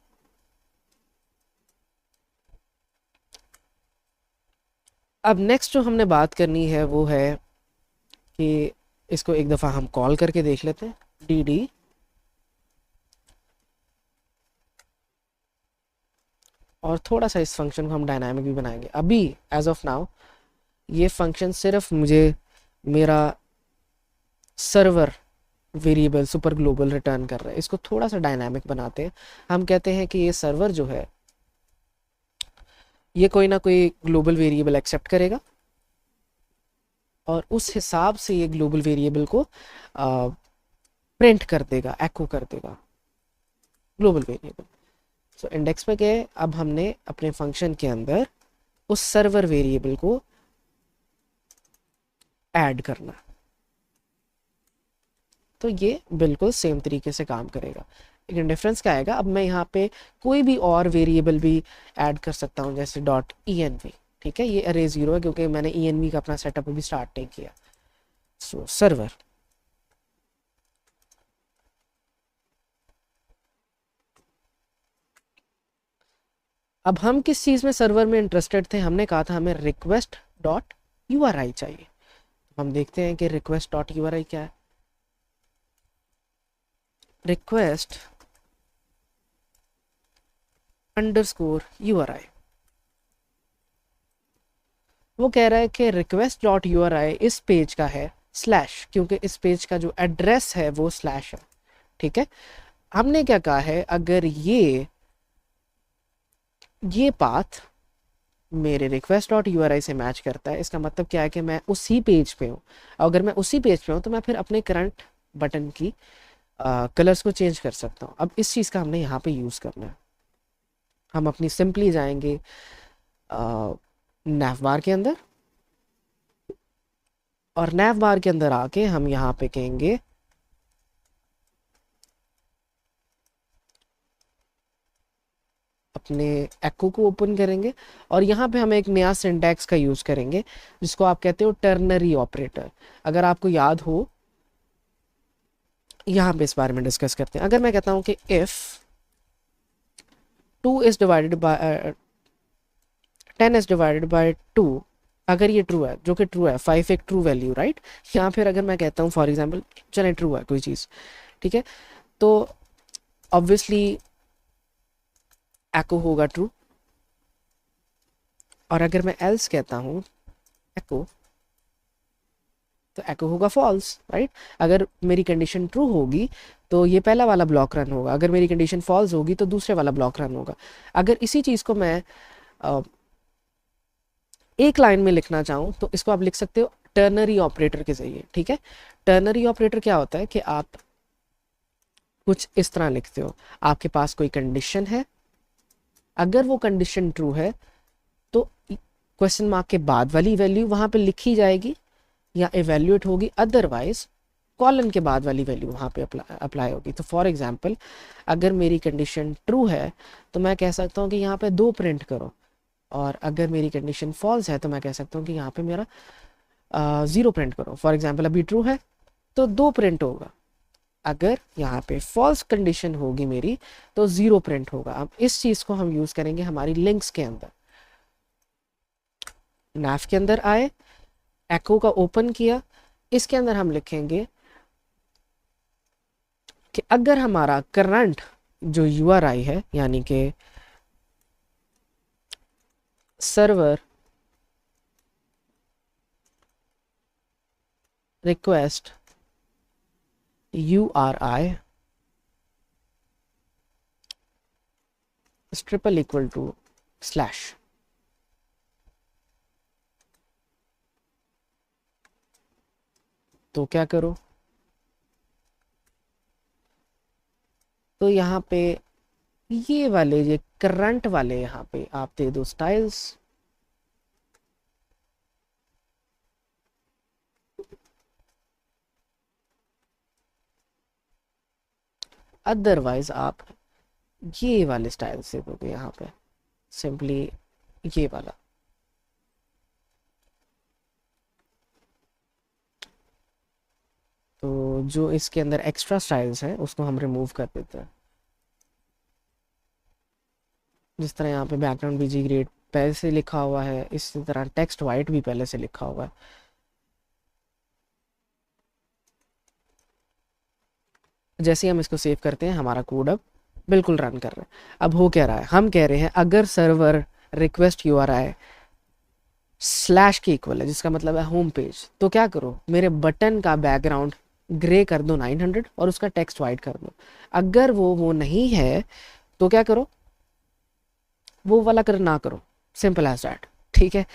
अब नेक्स्ट जो हमने बात करनी है वो है कि इसको एक दफ़ा हम कॉल करके देख लेते हैं, dd और थोड़ा सा इस फंक्शन को हम डायनामिक भी बनाएंगे। अभी एज ऑफ नाउ ये फंक्शन सिर्फ मुझे मेरा server variable super global return कर रहा है। इसको थोड़ा सा डायनामिक बनाते हैं। हम कहते हैं कि ये सर्वर जो है ये कोई ना कोई ग्लोबल वेरिएबल एक्सेप्ट करेगा और उस हिसाब से ये ग्लोबल वेरिएबल को प्रिंट कर देगा, एको कर देगा ग्लोबल वेरिएबल। सो इंडेक्स पे गए, अब हमने अपने फंक्शन के अंदर उस सर्वर वेरिएबल को ऐड करना, तो ये बिल्कुल सेम तरीके से काम करेगा। लेकिन डिफरेंस क्या आएगा, अब मैं यहाँ पे कोई भी और वेरिएबल भी ऐड कर सकता हूँ, जैसे .env। ठीक है, ये अरे 0 है क्योंकि मैंने env का अपना सेटअप अभी स्टार्ट नहीं किया। सो सर्वर, अब हम किस चीज़ में सर्वर में इंटरेस्टेड थे, हमने कहा था हमें request.uri चाहिए। हम देखते हैं कि request.uri क्या है। request अंडरस्कोर uri, वो कह रहा है कि request.uri इस पेज का है स्लैश, क्योंकि इस पेज का जो एड्रेस है वो स्लैश है। ठीक है, हमने क्या कहा है, अगर ये पाथ मेरे request.uri से मैच करता है, इसका मतलब क्या है कि मैं उसी पेज पे हूँ। अगर मैं उसी पेज पे हूँ तो मैं फिर अपने करंट बटन की कलर्स को चेंज कर सकता हूँ। अब इस चीज़ का हमने यहाँ पे यूज़ करना है। हम अपनी सिंपली जाएंगे नैव बार के अंदर, और नैव बार के अंदर आके हम यहाँ पे कहेंगे अपने एको को ओपन करेंगे और यहाँ पे हम एक नया सिंटैक्स का यूज़ करेंगे जिसको आप कहते हो टर्नरी ऑपरेटर। अगर आपको याद हो, यहाँ पे इस बारे में डिस्कस करते हैं। अगर मैं कहता हूँ कि if 2 is divided by 10 is divided by 2, अगर ये ट्रू है, जो कि ट्रू है, 5 एक ट्रू वैल्यू, राइट। या फिर अगर मैं कहता हूँ फॉर एग्जांपल, चले ट्रू है कोई चीज़, ठीक है, तो ऑब्वियसली एको होगा ट्रू। और अगर मैं एल्स कहता हूँ एको, तो एको होगा फॉल्स, राइट। अगर मेरी कंडीशन ट्रू होगी तो ये पहला वाला ब्लॉक रन होगा, अगर मेरी कंडीशन फॉल्स होगी तो दूसरे वाला ब्लॉक रन होगा। अगर इसी चीज़ को मैं एक लाइन में लिखना चाहूँ तो इसको आप लिख सकते हो टर्नरी ऑपरेटर के जरिए, ठीक है। टर्नरी ऑपरेटर क्या होता है कि आप कुछ इस तरह लिखते हो, आपके पास कोई कंडीशन है, अगर वो कंडीशन ट्रू है तो क्वेश्चन मार्क के बाद वाली वैल्यू वहाँ पे लिखी जाएगी या इवेल्युएट होगी, अदरवाइज कॉलन के बाद वाली वैल्यू वहाँ पे अप्लाई होगी। तो फॉर एग्जांपल, अगर मेरी कंडीशन ट्रू है तो मैं कह सकता हूँ कि यहाँ पे 2 प्रिंट करो, और अगर मेरी कंडीशन फॉल्स है तो मैं कह सकता हूँ कि यहाँ पे मेरा 0 प्रिंट करो। फॉर एग्जांपल, अभी ट्रू है तो 2 प्रिंट होगा, अगर यहाँ पे फॉल्स कंडीशन होगी मेरी तो 0 प्रिंट होगा। अब इस चीज़ को हम यूज़ करेंगे हमारी लिंक्स के अंदर। नैव के अंदर आए, एको का ओपन किया, इसके अंदर हम लिखेंगे कि अगर हमारा करंट जो यूआरआई है, यानी कि server request URI is triple equal to slash, तो क्या करो, तो यहाँ पे ये वाले ये करंट वाले यहाँ पे आप दे दो स्टाइल्स, अदरवाइज आप ये वाले स्टाइल से दोगे यहाँ पे सिंपली ये वाला। तो जो इसके अंदर एक्स्ट्रा स्टाइल्स हैं उसको हम रिमूव कर देते हैं। जिस तरह यहाँ पे बैकग्राउंड बीजी ग्रेड पहले से लिखा हुआ है, इसी तरह टेक्स्ट वाइट भी पहले से लिखा हुआ है। जैसे ही हम इसको सेव करते हैं हमारा कोड अब बिल्कुल रन कर रहा है। अब हो क्या रहा है, हम कह रहे हैं अगर सर्वर रिक्वेस्ट URI स्लैश के इक्वल है, जिसका मतलब है होम पेज, तो क्या करो, मेरे बटन का बैकग्राउंड ग्रे कर दो 900 और उसका टेक्स्ट वाइट कर दो। अगर वो नहीं है तो क्या करो, वो वाला कर ना करो, सिंपल एज दैट, ठीक है।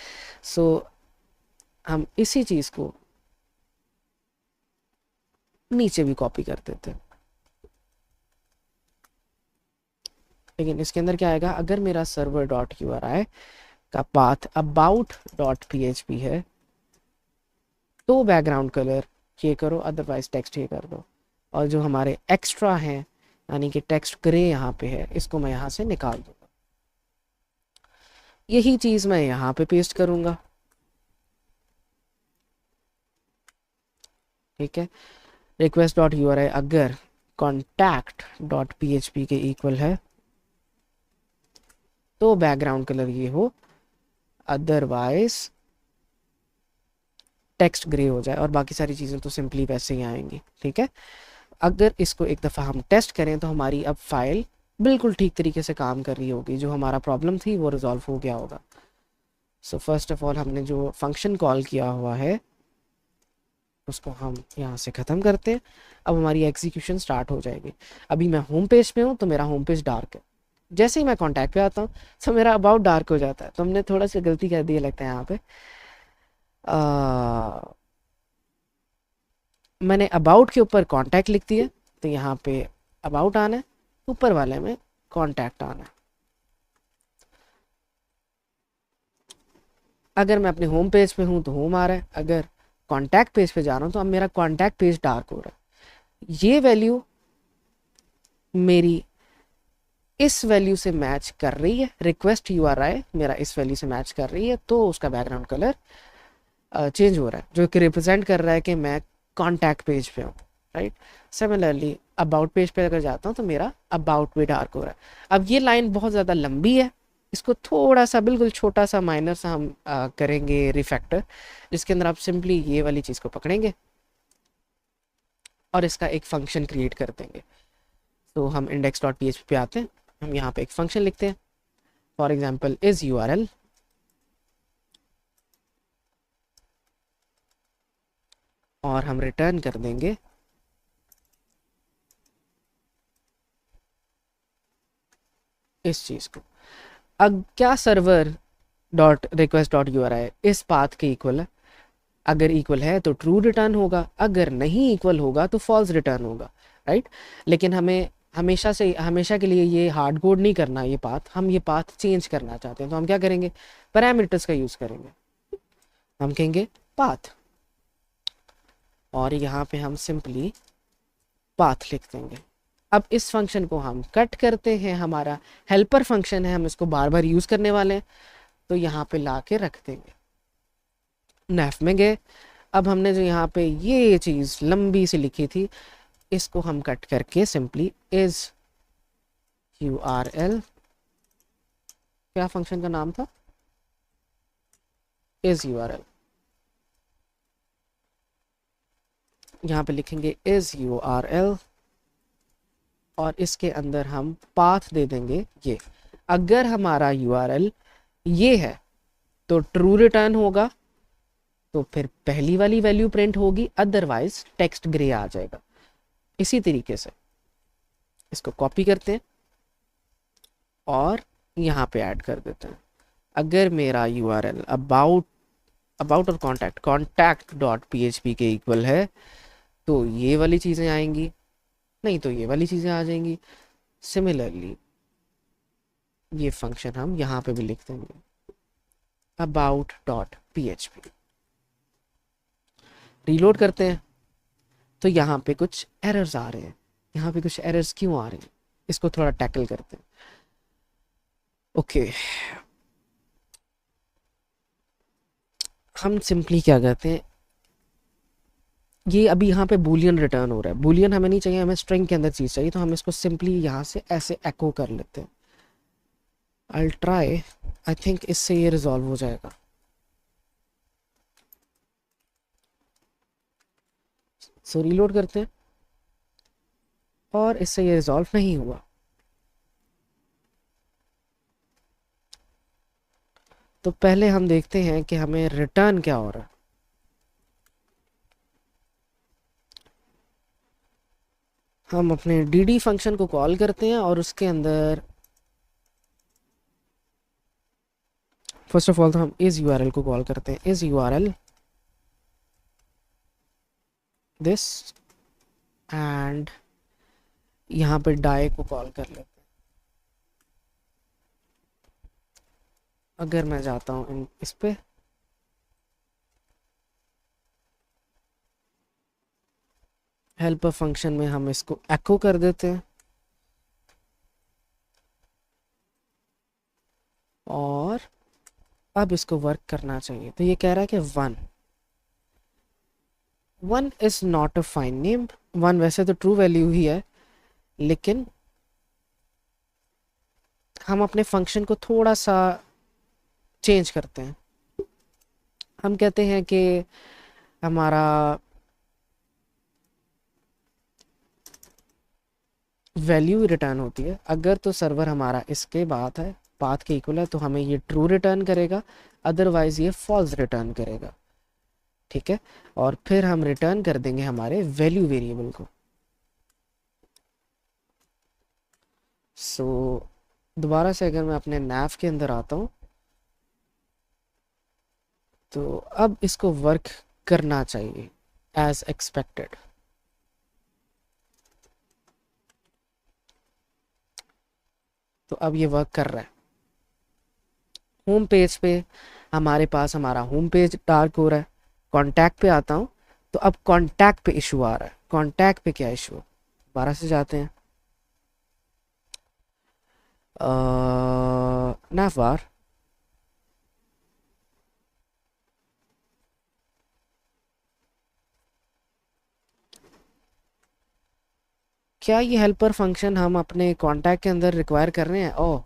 सो हम इसी चीज़ को नीचे भी कॉपी कर देते हैं, लेकिन इसके अंदर क्या आएगा, अगर मेरा सर्वर डॉट URI का पाथ अबाउट डॉट PHP है तो बैकग्राउंड कलर ये करो, अदरवाइज टेक्स्ट ये कर दो। और जो हमारे एक्स्ट्रा हैं यानी कि टेक्स्ट ग्रे यहाँ पे है, इसको मैं यहाँ से निकाल दूंगा। यही चीज़ मैं यहाँ पे पेस्ट करूँगा, ठीक है। रिक्वेस्ट डॉट URI अगर कॉन्टैक्ट डॉट PHP के इक्वल है तो बैकग्राउंड कलर ये हो, अदरवाइज टेक्स्ट ग्रे हो जाए, और बाकी सारी चीज़ें तो सिंपली वैसे ही आएंगी, ठीक है। अगर इसको एक दफ़ा हम टेस्ट करें तो हमारी अब फाइल बिल्कुल ठीक तरीके से काम कर रही होगी, जो हमारा प्रॉब्लम थी वो रिजॉल्व हो गया होगा। सो फर्स्ट ऑफ ऑल हमने जो फंक्शन कॉल किया हुआ है उसको हम यहाँ से ख़त्म करते हैं। अब हमारी एग्जीक्यूशन स्टार्ट हो जाएगी। अभी मैं होम पेज पे हूँ तो मेरा होम पेज डार्क है, जैसे ही मैं कॉन्टैक्ट पे आता हूँ तो मेरा अबाउट डार्क हो जाता है। तो हमने थोड़ा सा गलती कर दी है लगता है यहाँ पे। मैंने अबाउट के ऊपर कॉन्टैक्ट लिख दिया, तो यहाँ पे अबाउट आना है, ऊपर वाले में कॉन्टैक्ट आना है। अगर मैं अपने होम पेज पे हूँ तो होम आ रहा है, अगर कॉन्टैक्ट पेज पे जा रहा हूँ तो अब मेरा कॉन्टैक्ट पेज डार्क हो रहा है। ये वैल्यू मेरी इस वैल्यू से मैच कर रही है, रिक्वेस्ट URI मेरा इस वैल्यू से मैच कर रही है, तो उसका बैकग्राउंड कलर चेंज हो रहा है, जो कि रिप्रेजेंट कर रहा है कि मैं कॉन्टैक्ट पेज पे हूँ, राइट। सिमिलरली अबाउट पेज पे अगर जाता हूँ तो मेरा अबाउट भी डार्क हो रहा है। अब ये लाइन बहुत ज़्यादा लंबी है, इसको थोड़ा सा बिल्कुल छोटा सा माइनर सा हम करेंगे रिफैक्टर, जिसके अंदर आप सिंपली ये वाली चीज़ को पकड़ेंगे और इसका एक फंक्शन क्रिएट कर देंगे। तो हम index.php पे आते हैं, हम यहाँ पे एक फंक्शन लिखते हैं, फॉर एग्जाम्पल इज URL, और हम रिटर्न कर देंगे इस चीज़ को। अब क्या server dot request dot URI इस पाथ के इक्वल है? अगर इक्वल है तो ट्रू रिटर्न होगा, अगर नहीं इक्वल होगा तो फॉल्स रिटर्न होगा, राइट। लेकिन हमें हमेशा के लिए ये हार्ड कोड नहीं करना, ये पाथ हम ये पाथ चेंज करना चाहते हैं, तो हम क्या करेंगे, पैरामीटर्स का यूज़ करेंगे। हम कहेंगे पाथ, और यहाँ पे हम सिंपली पाथ लिख देंगे। अब इस फंक्शन को हम कट करते हैं, हमारा हेल्पर फंक्शन है, हम इसको बार बार यूज़ करने वाले हैं, तो यहाँ पे ला के रख देंगे। नैफ में गए, अब हमने जो यहाँ पे ये चीज़ लंबी सी लिखी थी, इसको हम कट करके सिंपली इज URL, क्या फंक्शन का नाम था, इज URL, यहाँ पे लिखेंगे इज URL, और इसके अंदर हम पाथ दे देंगे ये। अगर हमारा URL ये है तो ट्रू रिटर्न होगा, तो फिर पहली वाली वैल्यू प्रिंट होगी, अदरवाइज टेक्स्ट ग्रे आ जाएगा। इसी तरीके से इसको कॉपी करते हैं और यहाँ पे ऐड कर देते हैं। अगर मेरा URL अबाउट और कॉन्टैक्ट डॉट PHP के इक्वल है तो ये वाली चीज़ें आएंगी, नहीं तो ये वाली चीज़ें आ जाएंगी। सिमिलरली ये फंक्शन हम यहाँ पे भी लिख देंगे, अबाउट डॉट PHP। रीलोड करते हैं तो यहाँ पे कुछ एरर्स आ रहे हैं। यहाँ पे कुछ एरर्स क्यों आ रहे हैं, इसको थोड़ा टैकल करते हैं। ओके, हम सिंपली क्या करते हैं, ये अभी यहाँ पे बूलियन रिटर्न हो रहा है, बूलियन हमें नहीं चाहिए, हमें स्ट्रिंग के अंदर चीज़ चाहिए, तो हम इसको सिंपली यहाँ से ऐसे एको कर लेते हैं। आई ट्राई, आई थिंक इससे ये रिजॉल्व हो जाएगा। सो रीलोड करते हैं और इससे ये रिजॉल्व नहीं हुआ। तो पहले हम देखते हैं कि हमें रिटर्न क्या हो रहा है। हम अपने dd फंक्शन को कॉल करते हैं और उसके अंदर फर्स्ट ऑफ ऑल तो हम इस URL को कॉल करते हैं, इस URL दिस, एंड यहाँ पे डाई को कॉल कर लेते हैं। अगर मैं जाता हूँ इस पे, हेल्पर फंक्शन में हम इसको एको कर देते हैं, और अब इसको वर्क करना चाहिए। तो ये कह रहा है कि 1 is not a fine name. 1 वैसे तो ट्रू वैल्यू ही है, लेकिन हम अपने फंक्शन को थोड़ा सा चेंज करते हैं। हम कहते हैं कि हमारा वैल्यू रिटर्न होती है, अगर तो सर्वर हमारा इसके बाद है, पाथ के इक्वल है, तो हमें ये ट्रू रिटर्न करेगा, अदरवाइज ये फॉल्स रिटर्न करेगा, ठीक है। और फिर हम रिटर्न कर देंगे हमारे वैल्यू वेरिएबल को। सो दोबारा से अगर मैं अपने नैव के अंदर आता हूँ तो अब इसको वर्क करना चाहिए एज एक्सपेक्टेड। तो अब ये वर्क कर रहा है। होम पेज पे हमारे पास हमारा होम पेज डार्क हो रहा है। कॉन्टैक्ट पे आता हूँ तो अब कॉन्टैक्ट पे इशू आ रहा है। कॉन्टैक्ट पे क्या इशू है, दोबारा से जाते हैं। navbar. क्या ये हेल्पर फंक्शन हम अपने कॉन्टैक्ट के अंदर रिक्वायर कर रहे हैं? ओह,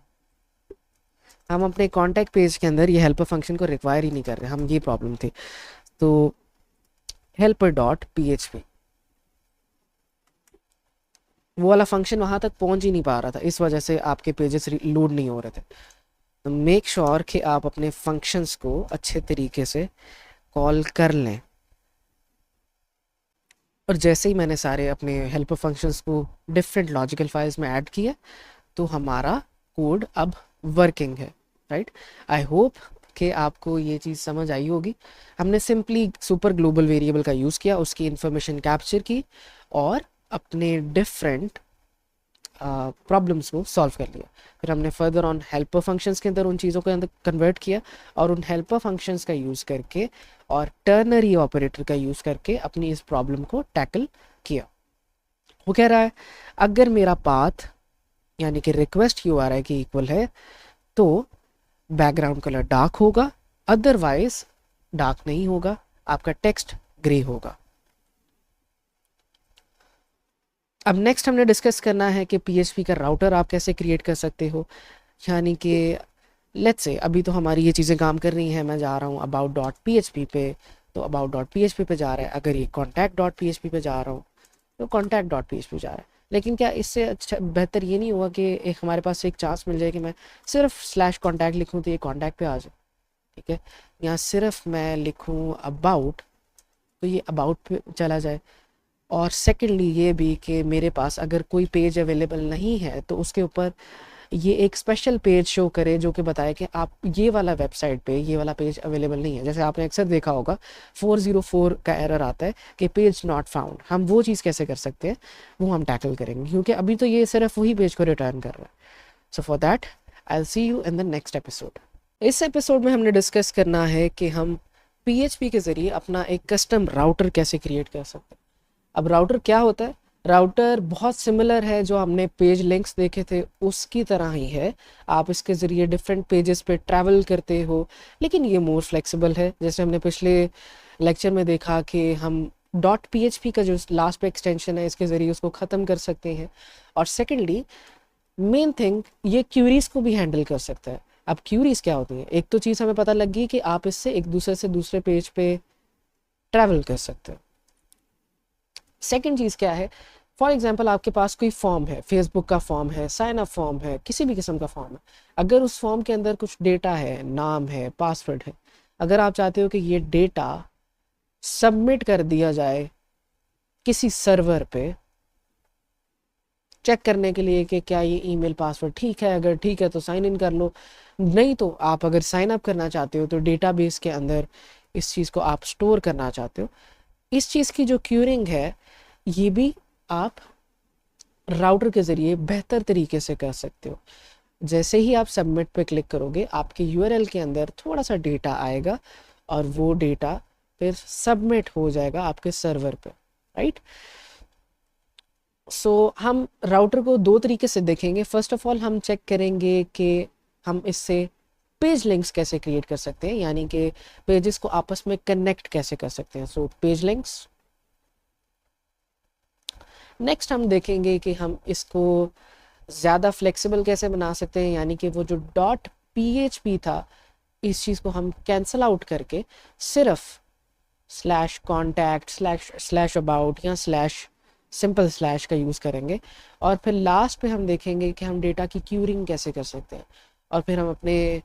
हम अपने कॉन्टैक्ट पेज के अंदर ये हेल्पर फंक्शन को रिक्वायर ही नहीं कर रहे, हम ये प्रॉब्लम थी। तो helper dot P H P, वो वाला फंक्शन वहाँ तक पहुँच ही नहीं पा रहा था, इस वजह से आपके पेजेस लोड नहीं हो रहे थे। तो मेक श्योर कि आप अपने फंक्शंस को अच्छे तरीके से कॉल कर लें। और जैसे ही मैंने सारे अपने हेल्पर फंक्शंस को डिफरेंट लॉजिकल फाइल्स में ऐड किया, तो हमारा कोड अब वर्किंग है, राइट। आई होप कि आपको ये चीज़ समझ आई होगी। हमने सिंपली सुपर ग्लोबल वेरिएबल का यूज़ किया, उसकी इंफॉर्मेशन कैप्चर की और अपने डिफरेंट प्रॉब्लम्स को सॉल्व कर लिया। फिर हमने फर्दर ऑन हेल्पर फंक्शंस के अंदर उन चीज़ों को अंदर कन्वर्ट किया और उन हेल्पर फंक्शंस का यूज़ करके और टर्नरी ऑपरेटर का यूज़ करके अपनी इस प्रॉब्लम को टैकल किया। वो कह रहा है अगर मेरा पाथ यानी कि रिक्वेस्ट URI की इक्वल है तो बैकग्राउंड कलर डार्क होगा, अदरवाइज डार्क नहीं होगा, आपका टेक्स्ट ग्रे होगा। अब नेक्स्ट हमने डिस्कस करना है कि PHP का राउटर आप कैसे क्रिएट कर सकते हो। यानी कि लेट्स से अभी तो हमारी ये चीज़ें काम कर रही हैं, मैं जा रहा हूँ अबाउट डॉट PHP पे, तो अबाउट डॉट PHP पे जा रहा है। अगर ये कॉन्टैक्ट डॉट PHP पे जा रहा हूँ तो कॉन्टैक्ट डॉट PHP जा रहा है। लेकिन क्या इससे अच्छा बेहतर ये नहीं हुआ कि एक हमारे पास एक चांस मिल जाए कि मैं सिर्फ स्लैश कॉन्टैक्ट लिखूँ तो ये कॉन्टैक्ट पे आ जाए, ठीक है। यहाँ सिर्फ मैं लिखूँ अबाउट तो ये अबाउट पे चला जाए। और सेकेंडली ये भी कि मेरे पास अगर कोई पेज अवेलेबल नहीं है तो उसके ऊपर ये एक स्पेशल पेज शो करे जो कि बताए कि आप ये वाला वेबसाइट पे ये वाला पेज अवेलेबल नहीं है। जैसे आपने अक्सर देखा होगा 404 का एरर आता है कि पेज नॉट फाउंड। हम वो चीज़ कैसे कर सकते हैं, वो हम टैकल करेंगे, क्योंकि अभी तो ये सिर्फ वही पेज को रिटर्न कर रहा है। So for that I will see you in the next episode. इस एपिसोड में हमने डिस्कस करना है कि हम PHP के ज़रिए अपना एक कस्टम राउटर कैसे क्रिएट कर सकते हैं। अब राउटर क्या होता है? राउटर बहुत सिमिलर है जो हमने पेज लिंक्स देखे थे उसकी तरह ही है। आप इसके ज़रिए डिफरेंट पेजेस पे ट्रैवल करते हो, लेकिन ये मोर फ्लेक्सिबल है। जैसे हमने पिछले लेक्चर में देखा कि हम डॉट PHP का जो लास्ट पे एक्सटेंशन है इसके ज़रिए उसको ख़त्म कर सकते हैं। और सेकेंडली मेन थिंग, ये क्यूरीज को भी हैंडल कर सकता है। अब क्यूरीज क्या होती है? एक तो चीज़ हमें पता लग गई कि आप इससे एक दूसरे से दूसरे पेज पे ट्रैवल कर सकते हो। सेकेंड चीज़ क्या है? फॉर एग्जाम्पल आपके पास कोई फॉर्म है, फेसबुक का फॉर्म है, साइन अप फॉर्म है, किसी भी किस्म का फॉर्म है। अगर उस फॉर्म के अंदर कुछ डेटा है, नाम है, पासवर्ड है, अगर आप चाहते हो कि ये डेटा सबमिट कर दिया जाए किसी सर्वर पे चेक करने के लिए कि क्या ये ईमेल पासवर्ड ठीक है, अगर ठीक है तो साइन इन कर लो, नहीं तो आप अगर साइन अप करना चाहते हो तो डेटाबेस के अंदर इस चीज़ को आप स्टोर करना चाहते हो, इस चीज़ की जो क्यूरिंग है ये भी आप राउटर के ज़रिए बेहतर तरीके से कर सकते हो। जैसे ही आप सबमिट पे क्लिक करोगे आपके URL के अंदर थोड़ा सा डेटा आएगा और वो डेटा फिर सबमिट हो जाएगा आपके सर्वर पे, राइट। सो हम राउटर को दो तरीके से देखेंगे। फर्स्ट ऑफ ऑल हम चेक करेंगे कि हम इससे पेज लिंक्स कैसे क्रिएट कर सकते हैं, यानी कि पेजेस को आपस में कनेक्ट कैसे कर सकते हैं। So page links. नेक्स्ट हम देखेंगे कि हम इसको ज़्यादा फ्लेक्सिबल कैसे बना सकते हैं, यानी कि वो जो डॉट PHP था इस चीज़ को हम कैंसिल आउट करके सिर्फ स्लैश कॉन्टैक्ट स्लैश अबाउट या स्लैश सिंपल स्लैश का यूज़ करेंगे। और फिर लास्ट पे हम देखेंगे कि हम डेटा की क्यूरिंग कैसे कर सकते हैं, और फिर हम अपने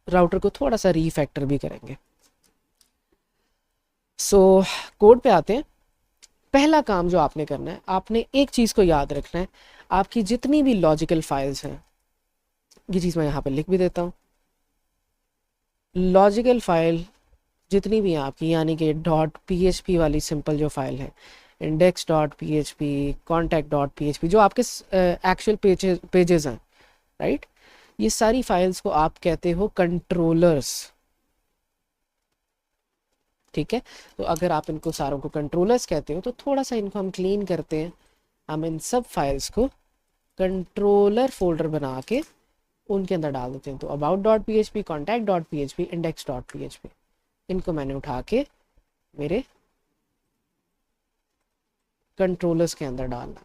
राउटर को थोड़ा सा रीफैक्टर भी करेंगे। सो कोड पे आते हैं। पहला काम जो आपने करना है, आपने एक चीज़ को याद रखना है, आपकी जितनी भी लॉजिकल फाइल्स हैं, ये चीज़ मैं यहाँ पे लिख भी देता हूँ, लॉजिकल फाइल जितनी भी हैं आपकी, यानी कि डॉट PHP वाली सिंपल जो फाइल है, index dot PHP, contact dot PHP, जो आपके एक्चुअल पेजेस हैं, राइट, ये सारी फाइल्स को आप कहते हो कंट्रोलर्स, ठीक है। तो अगर आप इनको सारों को कंट्रोलर्स कहते हो तो थोड़ा सा इनको हम क्लीन करते हैं। हम इन सब फाइल्स को कंट्रोलर फोल्डर बना के उनके अंदर डाल देते हैं। तो about dot P H P, contact dot P H P, index dot P H P, इनको मैंने उठा के मेरे कंट्रोलर्स के अंदर डालना।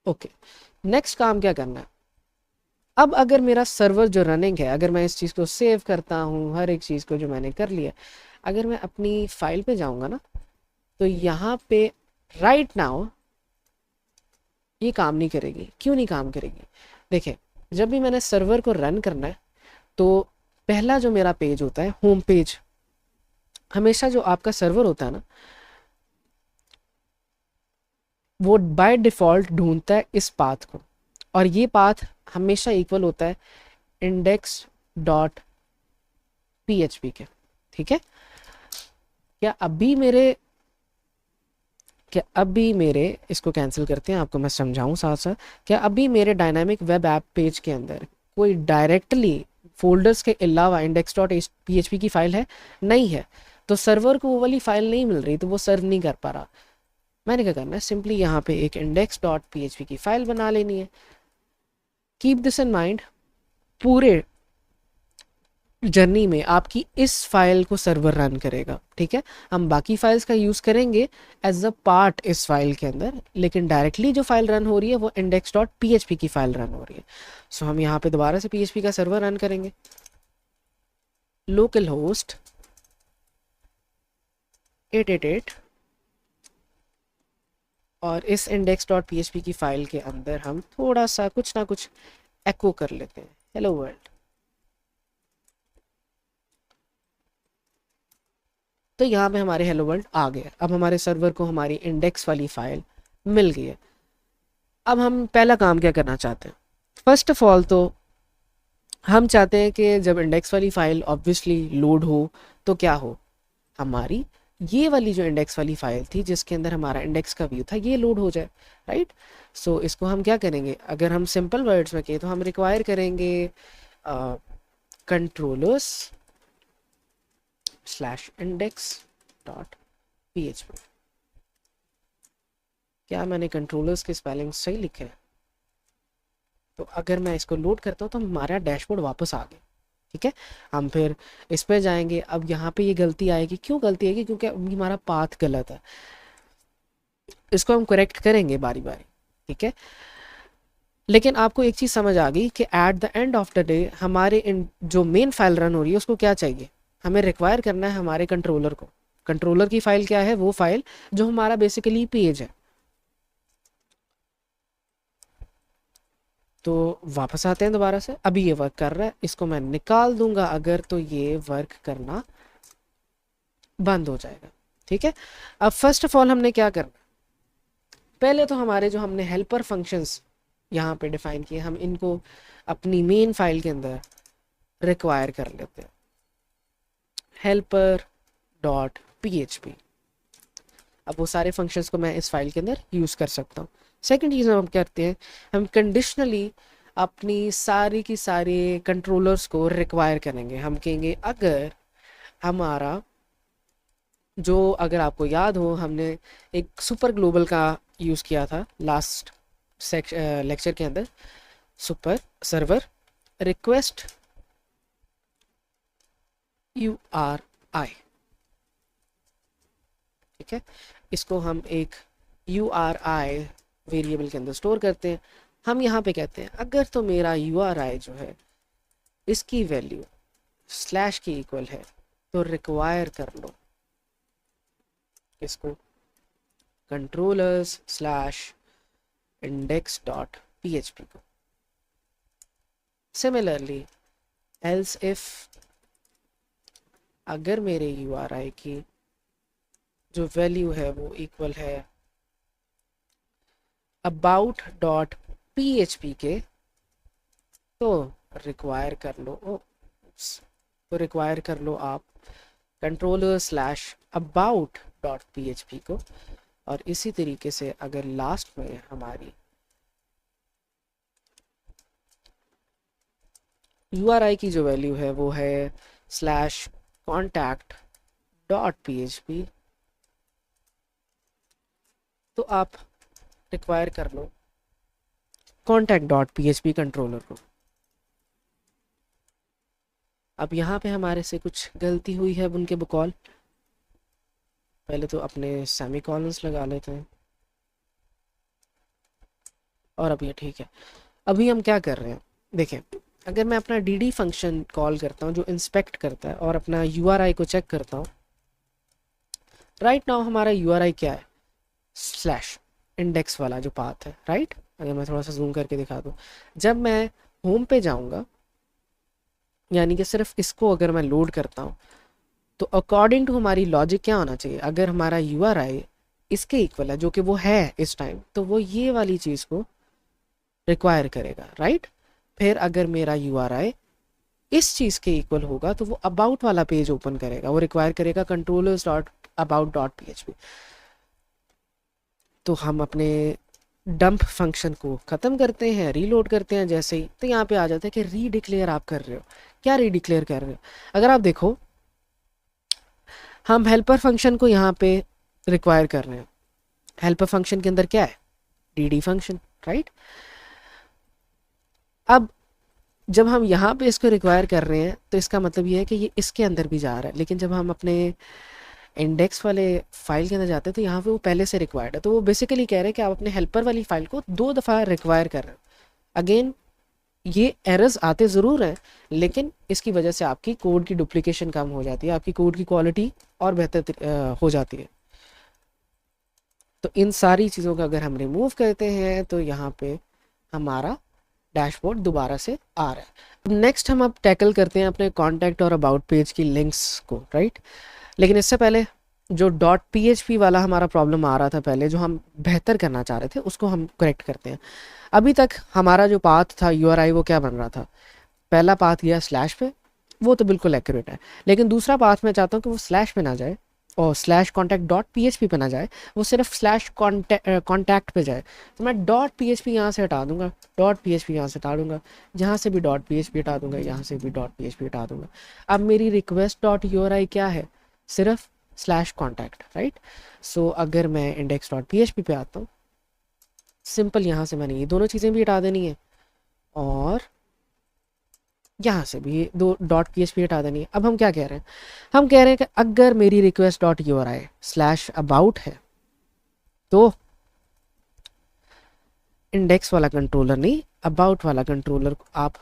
ओके, नेक्स्ट काम क्या करना है, अब अगर मेरा सर्वर जो रनिंग है, अगर मैं इस चीज़ को सेव करता हूँ, हर एक चीज़ को जो मैंने कर लिया, अगर मैं अपनी फाइल पे जाऊँगा ना, तो यहाँ पे राइट नाउ ये काम नहीं करेगी। क्यों नहीं काम करेगी? देखिए, जब भी मैंने सर्वर को रन करना है तो पहला जो मेरा पेज होता है, होम पेज, हमेशा जो आपका सर्वर होता है ना, वो बाय डिफ़ॉल्ट ढूंढता है इस पाथ को, और ये पाथ हमेशा इक्वल होता है index dot P H P के। ठीक है, क्या अभी मेरे इसको कैंसिल करते हैं, आपको मैं समझाऊं साथ साथ। क्या अभी मेरे डायनामिक वेब ऐप पेज के अंदर कोई डायरेक्टली फोल्डर्स के अलावा index dot P H P की फाइल है? नहीं है। तो सर्वर को वो वाली फाइल नहीं मिल रही, तो वो सर्व नहीं कर पा रहा। मैंने क्या करना है, सिंपली यहाँ पे एक index dot P H P की फाइल बना लेनी है। कीप दिस इन माइंड, पूरे जर्नी में आपकी इस फाइल को सर्वर रन करेगा। ठीक है, हम बाकी फाइल्स का यूज़ करेंगे एज अ पार्ट इस फाइल के अंदर, लेकिन डायरेक्टली जो फाइल रन हो रही है वो index dot P H P की फाइल रन हो रही है। सो हम यहाँ पे दोबारा से पी एच पी का सर्वर रन करेंगे, लोकल होस्ट 888, और इस index dot P H P की फाइल के अंदर हम थोड़ा सा कुछ ना कुछ एको कर लेते हैं, हेलो वर्ल्ड। तो यहाँ पे हमारे हेलो वर्ल्ड आ गया। अब हमारे सर्वर को हमारी इंडेक्स वाली फाइल मिल गई है। अब हम पहला काम क्या करना चाहते हैं, फर्स्ट ऑफ ऑल तो हम चाहते हैं कि जब इंडेक्स वाली फाइल ऑब्वियसली लोड हो तो क्या हो, हमारी ये वाली जो इंडेक्स वाली फाइल थी जिसके अंदर हमारा इंडेक्स का व्यू था, ये लोड हो जाए, राइट। सो इसको हम क्या करेंगे, अगर हम सिंपल वर्ड्स में कहें तो हम रिक्वायर करेंगे controllers slash index dot P H P. क्या मैंने कंट्रोलर्स के स्पेलिंग सही लिखे हैं? तो अगर मैं इसको लोड करता हूँ तो हमारा डैशबोर्ड वापस आ गया। ठीक है, हम फिर इस पर जाएंगे। अब यहाँ पे ये गलती आएगी, क्यों गलती आएगी? क्योंकि अभी हमारा पाथ गलत है, इसको हम करेक्ट करेंगे बारी बारी। ठीक है, लेकिन आपको एक चीज़ समझ आ गई कि at the end of the day हमारे इन जो मेन फाइल रन हो रही है उसको क्या चाहिए, हमें रिक्वायर करना है हमारे कंट्रोलर को। कंट्रोलर की फाइल क्या है? वो फाइल जो हमारा बेसिकली पेज है। तो वापस आते हैं दोबारा से, अभी ये वर्क कर रहा है, इसको मैं निकाल दूंगा अगर, तो ये वर्क करना बंद हो जाएगा। ठीक है, अब फर्स्ट ऑफ ऑल हमने क्या करना, पहले तो हमारे जो हमने हेल्पर फंक्शंस यहाँ पे डिफाइन किए, हम इनको अपनी मेन फाइल के अंदर रिक्वायर कर लेते हैं, helper dot P H P. अब वो सारे फंक्शंस को मैं इस फाइल के अंदर यूज़ कर सकता हूँ। सेकेंड चीज़ हम करते हैं, हम कंडीशनली अपनी सारी की सारी कंट्रोलर्स को रिक्वायर करेंगे। हम कहेंगे अगर हमारा जो, अगर आपको याद हो, हमने एक सुपर ग्लोबल का यूज़ किया था लास्ट लेक्चर के अंदर, super server request you are आई। ठीक है, इसको हम एक यू आर आई वेरिएबल के अंदर स्टोर करते हैं। हम यहाँ पे कहते हैं अगर तो मेरा यू आर आई जो है इसकी वैल्यू स्लैश की इक्वल है तो रिक्वायर कर लो इसको controllers slash index dot P H P को। सिमिलरली एल्स इफ अगर मेरे यू आर आई की जो वैल्यू है वो इक्वल है about dot P H P के, तो रिक्वायर कर लो तो रिक्वायर कर लो आप controller slash about dot P H P को। और इसी तरीके से अगर लास्ट में हमारी यू आर आई की जो वैल्यू है वो है slash contact dot P H P, तो आप रिक्वायर कर लो कॉन्टैक्ट डॉट PHP कंट्रोलर को। अब यहाँ पे हमारे से कुछ गलती हुई है उनके बकौल। पहले तो अपने सेमी कॉलन्स लगा लेते हैं और अब ये ठीक है। अभी हम क्या कर रहे हैं, देखें, अगर मैं अपना dd फंक्शन कॉल करता हूँ जो इंस्पेक्ट करता है और अपना URI को चेक करता हूँ, राइट नाउ हमारा URI क्या है, स्लैश इंडेक्स वाला जो पाथ है, राइट। अगर मैं थोड़ा सा जूम करके दिखा दूँ, जब मैं होम पे जाऊँगा, यानी कि सिर्फ इसको अगर मैं लोड करता हूँ, तो अकॉर्डिंग टू हमारी लॉजिक क्या होना चाहिए, अगर हमारा URI इसके इक्वल है जो कि वो है इस टाइम, तो वो ये वाली चीज़ को रिक्वायर करेगा, राइट। फिर अगर मेरा URI इस चीज़ के इक्वल होगा तो वो अबाउट वाला पेज ओपन करेगा, वो रिक्वायर करेगा controllers dot about dot PHP। तो हम अपने डंप फंक्शन को ख़त्म करते हैं, रीलोड करते हैं जैसे ही, तो यहाँ पे आ जाता है कि रीडिक्लेयर आप कर रहे हो। क्या रीडिक्लेयर कर रहे हो, अगर आप देखो, हम हेल्पर फंक्शन को यहाँ पे रिक्वायर कर रहे हैं। हेल्पर फंक्शन के अंदर क्या है, dd फंक्शन, राइट। अब जब हम यहाँ पे इसको रिक्वायर कर रहे हैं तो इसका मतलब ये है कि ये इसके अंदर भी जा रहा है, लेकिन जब हम अपने इंडेक्स वाले फाइल के अंदर जाते हैं तो यहाँ पे वो पहले से रिक्वायर्ड है। तो वो बेसिकली कह रहे हैं कि आप अपने हेल्पर वाली फाइल को 2 दफ़ा रिक्वायर कर रहे हो। अगेन ये एरर्स आते ज़रूर हैं, लेकिन इसकी वजह से आपकी कोड की डुप्लीकेशन कम हो जाती है, आपकी कोड की क्वालिटी और बेहतर हो जाती है। तो इन सारी चीज़ों का अगर हम रिमूव करते हैं तो यहाँ पे हमारा डैशबोर्ड दोबारा से आ रहा है। अब नेक्स्ट हम अब टैकल करते हैं अपने कॉन्टैक्ट और अबाउट पेज की लिंक्स को, राइट। लेकिन इससे पहले जो .php वाला हमारा प्रॉब्लम आ रहा था पहले, जो हम बेहतर करना चाह रहे थे, उसको हम करेक्ट करते हैं। अभी तक हमारा जो पाथ था URI वो क्या बन रहा था, पहला पाथ गया स्लैश पे, वो तो बिल्कुल एक्यूरेट है, लेकिन दूसरा पाथ मैं चाहता हूँ कि वो स्लैश पे ना जाए और स्लैश कॉन्टैक्ट डॉट PHP पे ना जाए, वो सिर्फ स्लैश कॉन्टैक्ट पे जाए। तो मैं .php यहाँ से हटा दूंगा, .php यहाँ से हटा दूंगा, यहाँ से भी .php हटा दूंगा, यहाँ से भी .php हटा दूंगा। अब मेरी रिक्वेस्ट .uri क्या है, सिर्फ स्लैश कॉन्टैक्ट, राइट। सो अगर मैं index.php पे आता हूँ, सिंपल यहाँ से मैंने ये दोनों चीज़ें भी हटा देनी है और यहाँ से भी दो .php हटा देनी है। अब हम क्या कह रहे हैं, हम कह रहे हैं कि अगर मेरी रिक्वेस्ट .uri स्लैश अबाउट है तो इंडेक्स वाला कंट्रोलर नहीं, अबाउट वाला कंट्रोलर आप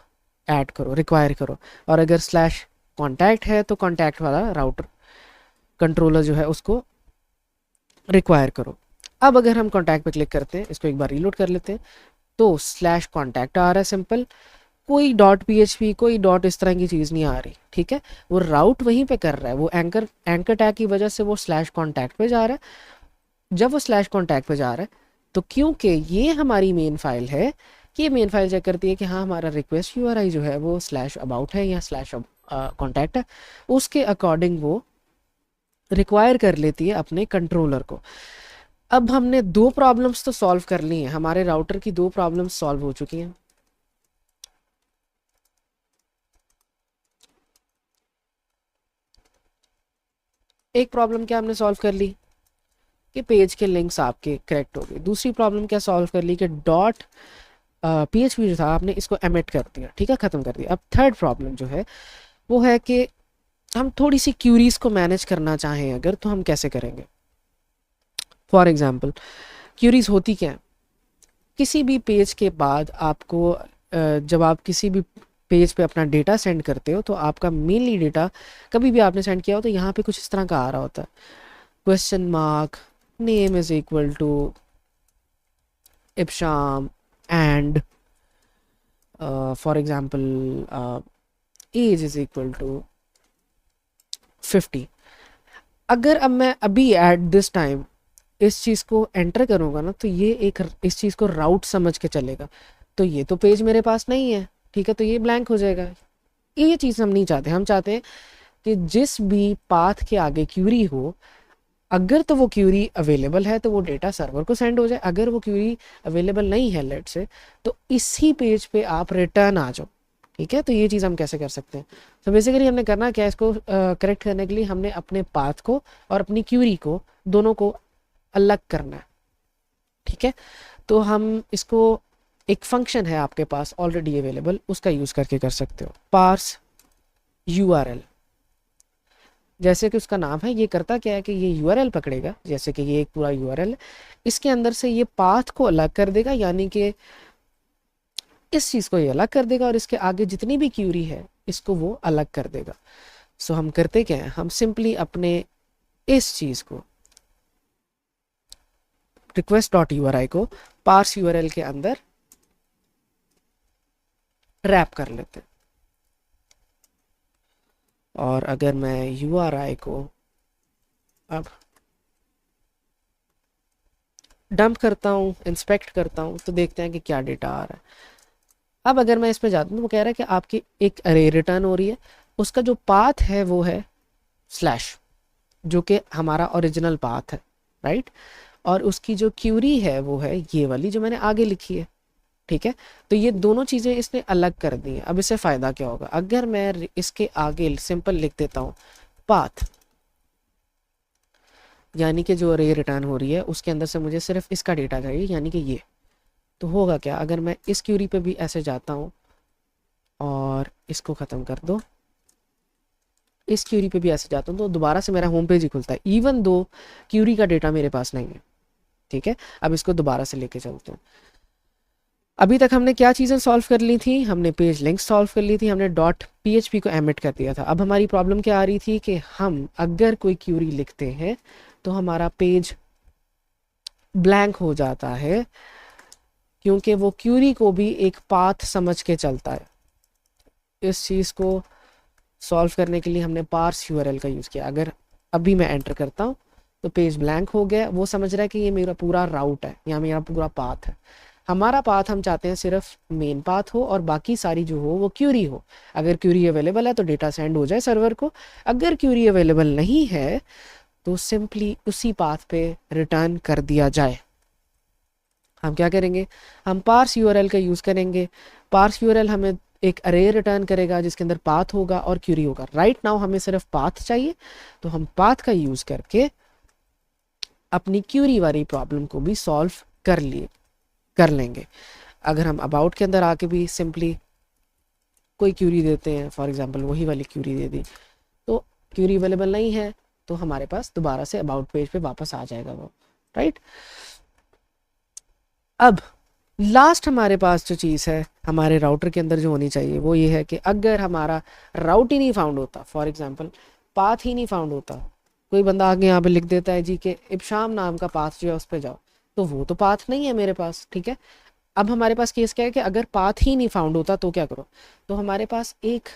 ऐड करो, रिक्वायर करो। और अगर स्लैश कॉन्टैक्ट है तो कॉन्टैक्ट वाला राउटर कंट्रोलर जो है उसको रिक्वायर करो। अब अगर हम कॉन्टैक्ट पे क्लिक करते हैं, इसको एक बार रीलोड कर लेते हैं, तो स्लैश कॉन्टैक्ट आ रहा है सिंपल, कोई .php कोई डॉट इस तरह की चीज़ नहीं आ रही, ठीक है। वो राउट वहीं पे कर रहा है, वो एंकर टैग की वजह से वो स्लैश कॉन्टैक्ट पे जा रहा है। जब वो स्लैश कॉन्टैक्ट पे जा रहा है तो क्योंकि ये हमारी मेन फाइल है, ये मेन फाइल चेक करती है कि हाँ हमारा रिक्वेस्ट URI जो है वो स्लैश अबाउट है या स्लैश कॉन्टैक्ट है, उसके अकॉर्डिंग वो रिक्वायर कर लेती है अपने कंट्रोलर को। अब हमने 2 प्रॉब्लम्स तो सॉल्व कर ली हैं, हमारे राउटर की 2 प्रॉब्लम्स सॉल्व हो चुकी हैं। एक प्रॉब्लम क्या हमने सॉल्व कर ली कि पेज के लिंक्स आपके करेक्ट हो गए। दूसरी प्रॉब्लम क्या सॉल्व कर ली कि .php जो था आपने इसको एमिट कर दिया, ठीक है, ख़त्म कर दिया। अब थर्ड प्रॉब्लम जो है वो है कि हम थोड़ी सी क्यूरीज को मैनेज करना चाहें अगर, तो हम कैसे करेंगे। फॉर एग्जांपल क्यूरीज होती क्या है, किसी भी पेज के बाद आपको जब आप किसी भी पेज पे अपना डेटा सेंड करते हो तो आपका मेनली डेटा कभी भी आपने सेंड किया हो तो यहाँ पे कुछ इस तरह का आ रहा होता है, question mark, name is equal to Ibsham and for example age is equal to 50। अगर अब मैं अभी एट दिस टाइम इस चीज़ को एंटर करूँगा ना, तो ये एक इस चीज़ को राउट समझ के चलेगा, तो ये तो पेज मेरे पास नहीं है, ठीक है, तो ये ब्लैंक हो जाएगा। ये चीज़ हम नहीं चाहते, हम चाहते हैं कि जिस भी पाथ के आगे क्यूरी हो, अगर तो वो क्यूरी अवेलेबल है तो वो डेटा सर्वर को सेंड हो जाए, अगर वो क्यूरी अवेलेबल नहीं है लेट से, तो इसी पेज पे आप रिटर्न आ जाओ, ठीक है। तो ये चीज़ हम कैसे कर सकते हैं, तो बेसिकली हमने करना क्या है, इसको करेक्ट करने के लिए हमने अपने पाथ को और अपनी क्यूरी को दोनों को अलग करना है। ठीक है, तो हम इसको, एक फंक्शन है आपके पास ऑलरेडी अवेलेबल, उसका यूज़ करके कर सकते हो, पार्स यूआरएल। जैसे कि उसका नाम है, ये करता क्या है कि ये यूआरएल पकड़ेगा, जैसे कि ये एक पूरा यूआरएल है, इसके अंदर से ये पाथ को अलग कर देगा, यानी कि इस चीज़ को ये अलग कर देगा, और इसके आगे जितनी भी क्यूरी है इसको वो अलग कर देगा। सो हम करते क्या है, हम सिंपली अपने इस चीज़ को, रिक्वेस्ट डॉट यूआरआई को पार्स यूआरएल के अंदर रैप कर लेते हैं। और अगर मैं यूआरआई को अब डंप करता हूँ, इंस्पेक्ट करता हूँ, तो देखते हैं कि क्या डेटा आ रहा है। अब अगर मैं इसमें जाता हूँ, वो कह रहा है कि आपकी एक अरे रिटर्न हो रही है, उसका जो पाथ है वो है स्लैश, जो कि हमारा ओरिजिनल पाथ है, राइट। और उसकी जो क्यूरी है वो है ये वाली जो मैंने आगे लिखी है, ठीक है। तो ये दोनों चीज़ें इसने अलग कर दी हैं। अब इससे फ़ायदा क्या होगा, अगर मैं इसके आगे सिंपल लिख देता हूँ पाथ, यानी कि जो अरे रिटर्न हो रही है उसके अंदर से मुझे सिर्फ इसका डेटा चाहिए, यानी कि ये, तो होगा क्या, अगर मैं इस क्यूरी पे भी ऐसे जाता हूँ और इसको ख़त्म कर दो, इस क्यूरी पे भी ऐसे जाता हूँ, तो दोबारा से मेरा होम पेज ही खुलता है, इवन दो क्यूरी का डेटा मेरे पास नहीं है, ठीक है। अब इसको दोबारा से लेके चलते हैं। अभी तक हमने क्या चीज़ें सॉल्व कर ली थी, हमने पेज लिंक सॉल्व कर ली थी, हमने डॉट पीएचपी को एमिट कर दिया था। अब हमारी प्रॉब्लम क्या आ रही थी कि हम अगर कोई क्यूरी लिखते हैं तो हमारा पेज ब्लैंक हो जाता है, क्योंकि वो क्यूरी को भी एक पाथ समझ के चलता है। इस चीज़ को सॉल्व करने के लिए हमने पार्स यूआरएल का यूज़ किया। अगर अभी मैं एंटर करता हूँ तो पेज ब्लैंक हो गया, वो समझ रहा है कि ये मेरा पूरा राउट है या मेरा पूरा पाथ है। हमारा पाथ हम चाहते हैं सिर्फ मेन पाथ हो और बाकी सारी जो हो वो क्यूरी हो। अगर क्यूरी अवेलेबल है तो डेटा सेंड हो जाए सर्वर को, अगर क्यूरी अवेलेबल नहीं है तो सिंपली उसी पाथ पे रिटर्न कर दिया जाए। हम क्या करेंगे, हम पार्स यूआरएल का यूज़ करेंगे। पार्स यूआरएल हमें एक अरे रिटर्न करेगा जिसके अंदर पाथ होगा और क्यूरी होगा। राइट नाउ हमें सिर्फ पाथ चाहिए, तो हम पाथ का यूज़ करके अपनी क्यूरी वाली प्रॉब्लम को भी सॉल्व कर लेंगे। अगर हम अबाउट के अंदर आके भी सिंपली कोई क्यूरी देते हैं, फॉर एग्जांपल वही वाली क्यूरी दे दी, तो क्यूरी अवेलेबल नहीं है तो हमारे पास दोबारा से अबाउट पेज पे वापस आ जाएगा वो, राइट। अब लास्ट हमारे पास जो चीज़ है हमारे राउटर के अंदर जो होनी चाहिए वो ये है कि अगर हमारा राउट ही नहीं फाउंड होता, फॉर एग्जांपल पाथ ही नहीं फाउंड होता, कोई बंदा आगे यहाँ पे लिख देता है जी कि इब्शाम नाम का पाथ जो है उस पर जाओ, तो वो तो पाथ नहीं है मेरे पास, ठीक है। अब हमारे पास केस क्या है कि अगर पाथ ही नहीं फाउंड होता तो क्या करो, तो हमारे पास एक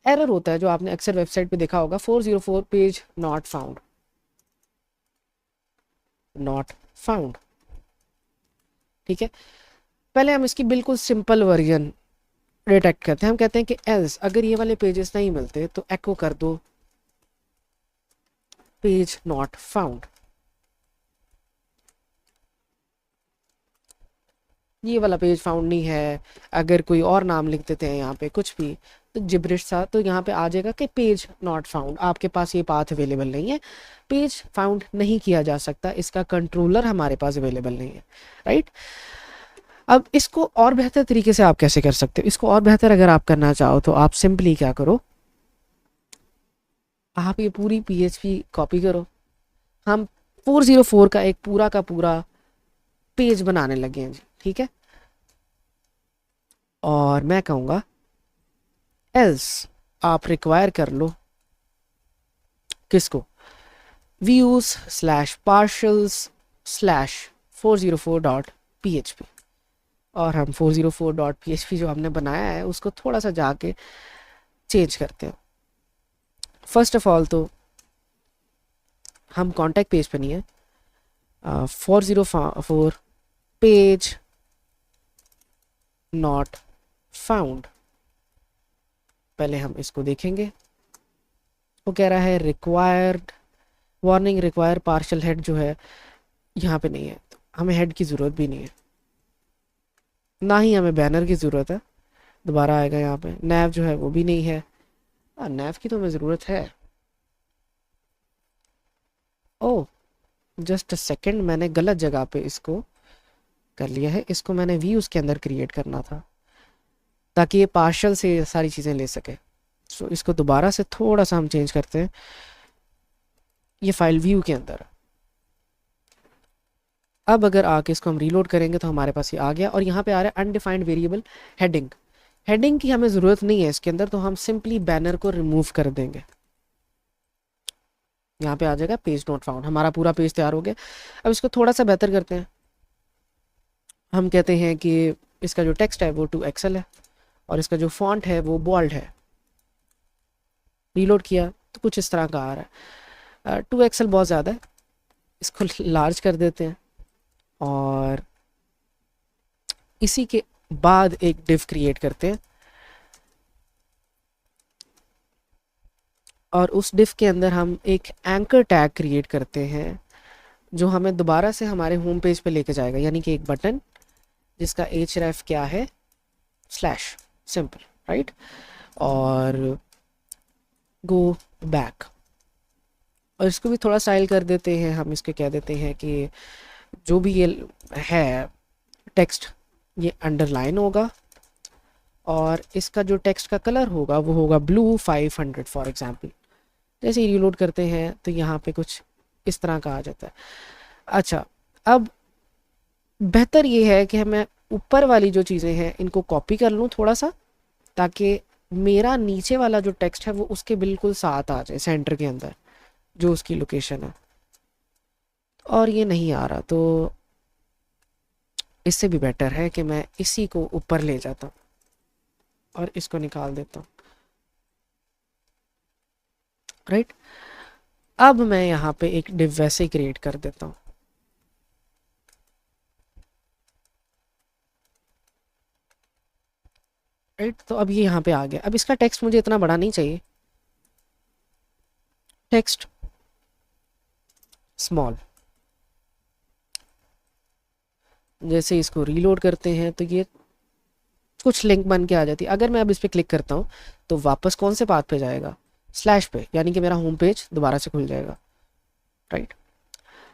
एरर होता है जो आपने अक्सर वेबसाइट पे देखा होगा, 404 page not found, not found, ठीक है। पहले हम इसकी बिल्कुल सिंपल वर्जन डिटेक्ट करते हैं। हम कहते हैं कि एल्स, अगर ये वाले पेजेस नहीं मिलते तो एको कर दो पेज नॉट फाउंड। ये वाला पेज फाउंड नहीं है, अगर कोई और नाम लिख देते हैं यहाँ पे कुछ भी, तो जिब्रिश सा, तो यहाँ पे आ जाएगा कि पेज नॉट फाउंड, आपके पास ये पाथ अवेलेबल नहीं है, पेज फाउंड नहीं किया जा सकता, इसका कंट्रोलर हमारे पास अवेलेबल नहीं है, राइट। अब इसको और बेहतर तरीके से आप कैसे कर सकते हो, इसको और बेहतर अगर आप करना चाहो तो आप सिंपली क्या करो, आप ये पूरी पीएचपी कॉपी करो। हम 404 का एक पूरा का पूरा पेज बनाने लगे हैं जी, ठीक है। और मैं कहूँगा एल्स आप रिक्वायर कर लो किसको, व्यूज स्लैश पार्शल्स स्लैश 404.php, और हम 404.php जो हमने बनाया है उसको थोड़ा सा जाके चेंज करते हैं। फर्स्ट ऑफ ऑल तो हम कॉन्टैक्ट पेज पे नहीं है, 404 पेज नॉट फाउंड, पहले हम इसको देखेंगे। वो कह रहा है required warning, require partial head जो है यहाँ पे नहीं है, तो हमें हेड की ज़रूरत भी नहीं है, ना ही हमें बैनर की ज़रूरत है। दोबारा आएगा यहाँ पे, नैव जो है वो भी नहीं है, नैव की तो हमें ज़रूरत है। ओह जस्ट अ सेकेंड, मैंने गलत जगह पे इसको कर लिया है। इसको मैंने व्यूज़ के अंदर क्रिएट करना था ताकि ये पार्शल से सारी चीज़ें ले सके। सो इसको दोबारा से थोड़ा सा हम चेंज करते हैं। ये फाइल व्यू के अंदर है। अब अगर आके इसको हम रीलोड करेंगे तो हमारे पास ये आ गया, और यहाँ पे आ रहा है अनडिफाइंड वेरिएबल हेडिंग। हेडिंग की हमें ज़रूरत नहीं है इसके अंदर, तो हम सिंपली बैनर को रिमूव कर देंगे। यहाँ पे आ जाएगा पेज नॉट फाउंड, हमारा पूरा पेज तैयार हो गया। अब इसको थोड़ा सा बेहतर करते हैं। हम कहते हैं कि इसका जो टेक्स्ट है वो 2XL है और इसका जो फॉन्ट है वो बोल्ड है। रीलोड किया तो कुछ इस तरह का आ रहा है। 2XL बहुत ज़्यादा है, इसको लार्ज कर देते हैं। और इसी के बाद एक डिव क्रिएट करते हैं, और उस डिव के अंदर हम एक एंकर टैग क्रिएट करते हैं जो हमें दोबारा से हमारे होम पेज पे लेके जाएगा, यानी कि एक बटन जिसका href क्या है, स्लैश, सिंपल, राइट। और गो बैक, और इसको भी थोड़ा स्टाइल कर देते हैं। हम इसके कह देते हैं कि जो भी ये है टेक्स्ट ये अंडरलाइन होगा, और इसका जो टेक्स्ट का कलर होगा वो होगा ब्लू 500 फॉर एग्जांपल। जैसे ही रीलोड करते हैं तो यहाँ पे कुछ इस तरह का आ जाता है। अच्छा, अब बेहतर ये है कि मैं ऊपर वाली जो चीज़ें हैं इनको कॉपी कर लूँ थोड़ा सा, ताकि मेरा नीचे वाला जो टेक्स्ट है वो उसके बिल्कुल साथ आ जाए, सेंटर के अंदर जो उसकी लोकेशन है। और ये नहीं आ रहा, तो इससे भी बेटर है कि मैं इसी को ऊपर ले जाता हूँ और इसको निकाल देता हूँ, राइट। अब मैं यहाँ पे एक डिव वैसे ही क्रिएट कर देता हूँ, राइट। तो अब ये यहाँ पे आ गया। अब इसका टेक्स्ट मुझे इतना बड़ा नहीं चाहिए, टेक्स्ट स्मॉल। जैसे इसको रीलोड करते हैं तो ये कुछ लिंक बन के आ जाती है। अगर मैं अब इस पर क्लिक करता हूँ तो वापस कौन से पाथ पे जाएगा, स्लैश पे, यानी कि मेरा होम पेज दोबारा से खुल जाएगा, राइट।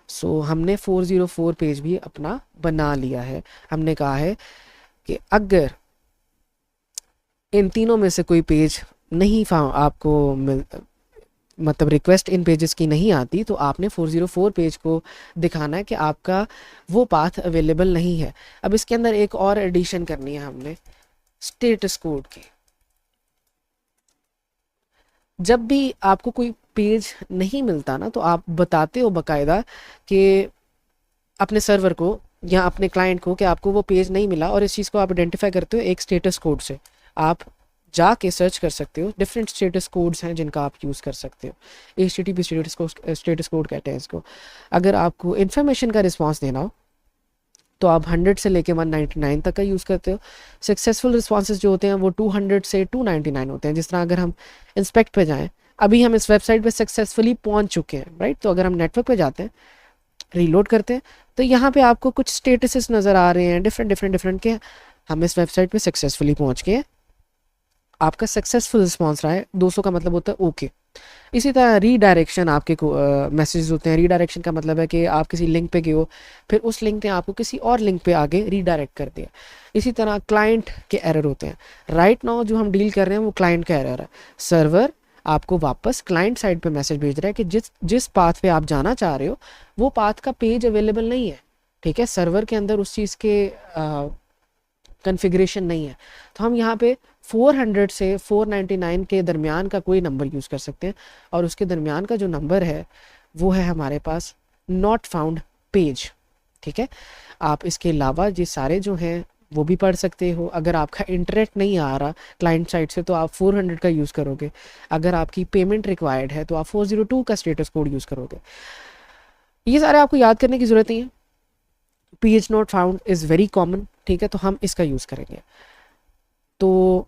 सो हमने 404 पेज भी अपना बना लिया है। हमने कहा है कि अगर इन तीनों में से कोई पेज नहीं आपको मतलब रिक्वेस्ट इन पेजेस की नहीं आती, तो आपने 404 पेज को दिखाना है कि आपका वो पाथ अवेलेबल नहीं है। अब इसके अंदर एक और एडिशन करनी है हमने, स्टेटस कोड की। जब भी आपको कोई पेज नहीं मिलता ना, तो आप बताते हो बकायदा कि अपने सर्वर को या अपने क्लाइंट को कि आपको वो पेज नहीं मिला, और इस चीज़ को आप आइडेंटिफाई करते हो एक स्टेटस कोड से। आप जाके सर्च कर सकते हो, डिफरेंट स्टेटस कोड्स हैं जिनका आप यूज़ कर सकते हो। HTTP स्टेटस कोड कहते हैं इसको। अगर आपको इन्फॉर्मेशन का रिस्पॉन्स देना हो तो आप 100 से लेके 199 तक का यूज़ करते हो। सक्सेसफुल रिस्पॉन्सेज जो होते हैं वो 200 से 299 होते हैं। जिस तरह अगर हम इंस्पेक्ट पे जाएं, अभी हम इस वेबसाइट पे सक्सेसफुली पहुंच चुके हैं, राइट। तो अगर हम नेटवर्क पे जाते हैं, रीलोड करते हैं, तो यहाँ पे आपको कुछ स्टेटसेस नज़र आ रहे हैं डिफरेंट के। हम इस वेबसाइट पे सक्सेसफुली पहुंच गए, आपका सक्सेसफुल रिस्पॉन्स रहा है। 200 का मतलब होता है ओके। इसी तरह रीडायरेक्शन आपके मैसेजेस होते हैं। रीडायरेक्शन का मतलब है कि आप किसी लिंक पे गए हो, फिर उस लिंक ने आपको किसी और लिंक पे आगे रीडायरेक्ट कर दिया। इसी तरह क्लाइंट के एरर होते हैं। राइट नाउ जो हम डील कर रहे हैं वो क्लाइंट का एरर है। सर्वर आपको वापस क्लाइंट साइड पे मैसेज भेज रहा है कि जिस पाथ पे आप जाना चाह रहे हो वो पाथ का पेज अवेलेबल नहीं है, ठीक है। सर्वर के अंदर उस चीज़ के कॉन्फ़िगरेशन नहीं है। तो हम यहाँ पे 400 से 499 के दरमियान का कोई नंबर यूज़ कर सकते हैं, और उसके दरमियान का जो नंबर है वो है हमारे पास नॉट फाउंड पेज, ठीक है। आप इसके अलावा ये सारे जो हैं वो भी पढ़ सकते हो। अगर आपका इंटरनेट नहीं आ रहा क्लाइंट साइड से तो आप 400 का यूज़ करोगे। अगर आपकी पेमेंट रिक्वायर्ड है तो आप 402 का स्टेटस कोड यूज़ करोगे। ये सारे आपको याद करने की ज़रूरत नहीं है। Page not found is very common, ठीक है। तो हम इसका यूज़ करेंगे। तो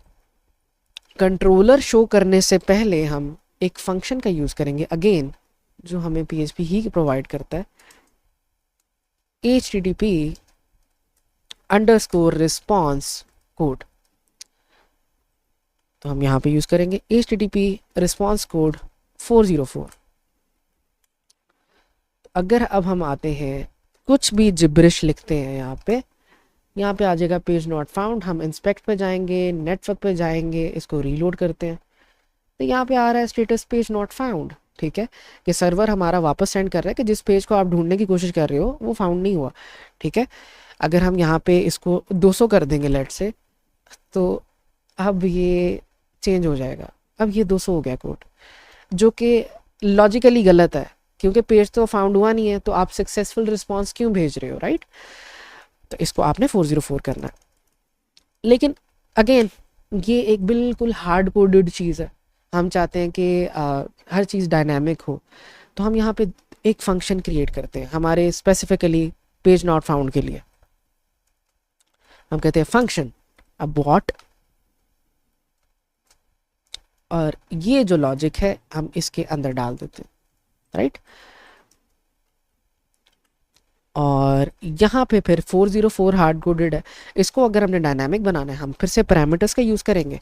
कंट्रोलर शो करने से पहले हम एक फंक्शन का यूज़ करेंगे अगेन, जो हमें PHP ही प्रोवाइड करता है, HTTP अंडरस्कोर रिस्पॉन्स कोड। तो हम यहाँ पे यूज़ करेंगे HTTP रिस्पॉन्स कोड 404। अगर अब हम आते हैं कुछ भी जिब्रिश लिखते हैं यहाँ पे आ जाएगा पेज नॉट फाउंड, हम इंस्पेक्ट पे जाएंगे, नेटवर्क पे जाएंगे, इसको रीलोड करते हैं तो यहाँ पे आ रहा है स्टेटस पेज नॉट फाउंड। ठीक है, कि सर्वर हमारा वापस सेंड कर रहा है कि जिस पेज को आप ढूंढने की कोशिश कर रहे हो वो फाउंड नहीं हुआ। ठीक है, अगर हम यहाँ पे इसको 200 कर देंगे लेट से, तो अब ये चेंज हो जाएगा, अब ये 200 हो गया कोड, जो कि लॉजिकली गलत है क्योंकि पेज तो फाउंड हुआ नहीं है, तो आप सक्सेसफुल रिस्पॉन्स क्यों भेज रहे हो, राइट। तो इसको आपने 404 करना है। लेकिन अगेन ये एक बिल्कुल हार्ड कोडेड चीज़ है, हम चाहते हैं कि हर चीज़ डायनामिक हो, तो हम यहाँ पे एक फंक्शन क्रिएट करते हैं हमारे स्पेसिफिकली पेज नॉट फाउंड के लिए। हम कहते हैं फंक्शन अबॉट, और ये जो लॉजिक है हम इसके अंदर डाल देते हैं, राइट। और यहाँ पे फिर 404 हार्ड कोडेड है। इसको अगर हमने डायनामिक बनाना है हम फिर से पैरामीटर्स का यूज़ करेंगे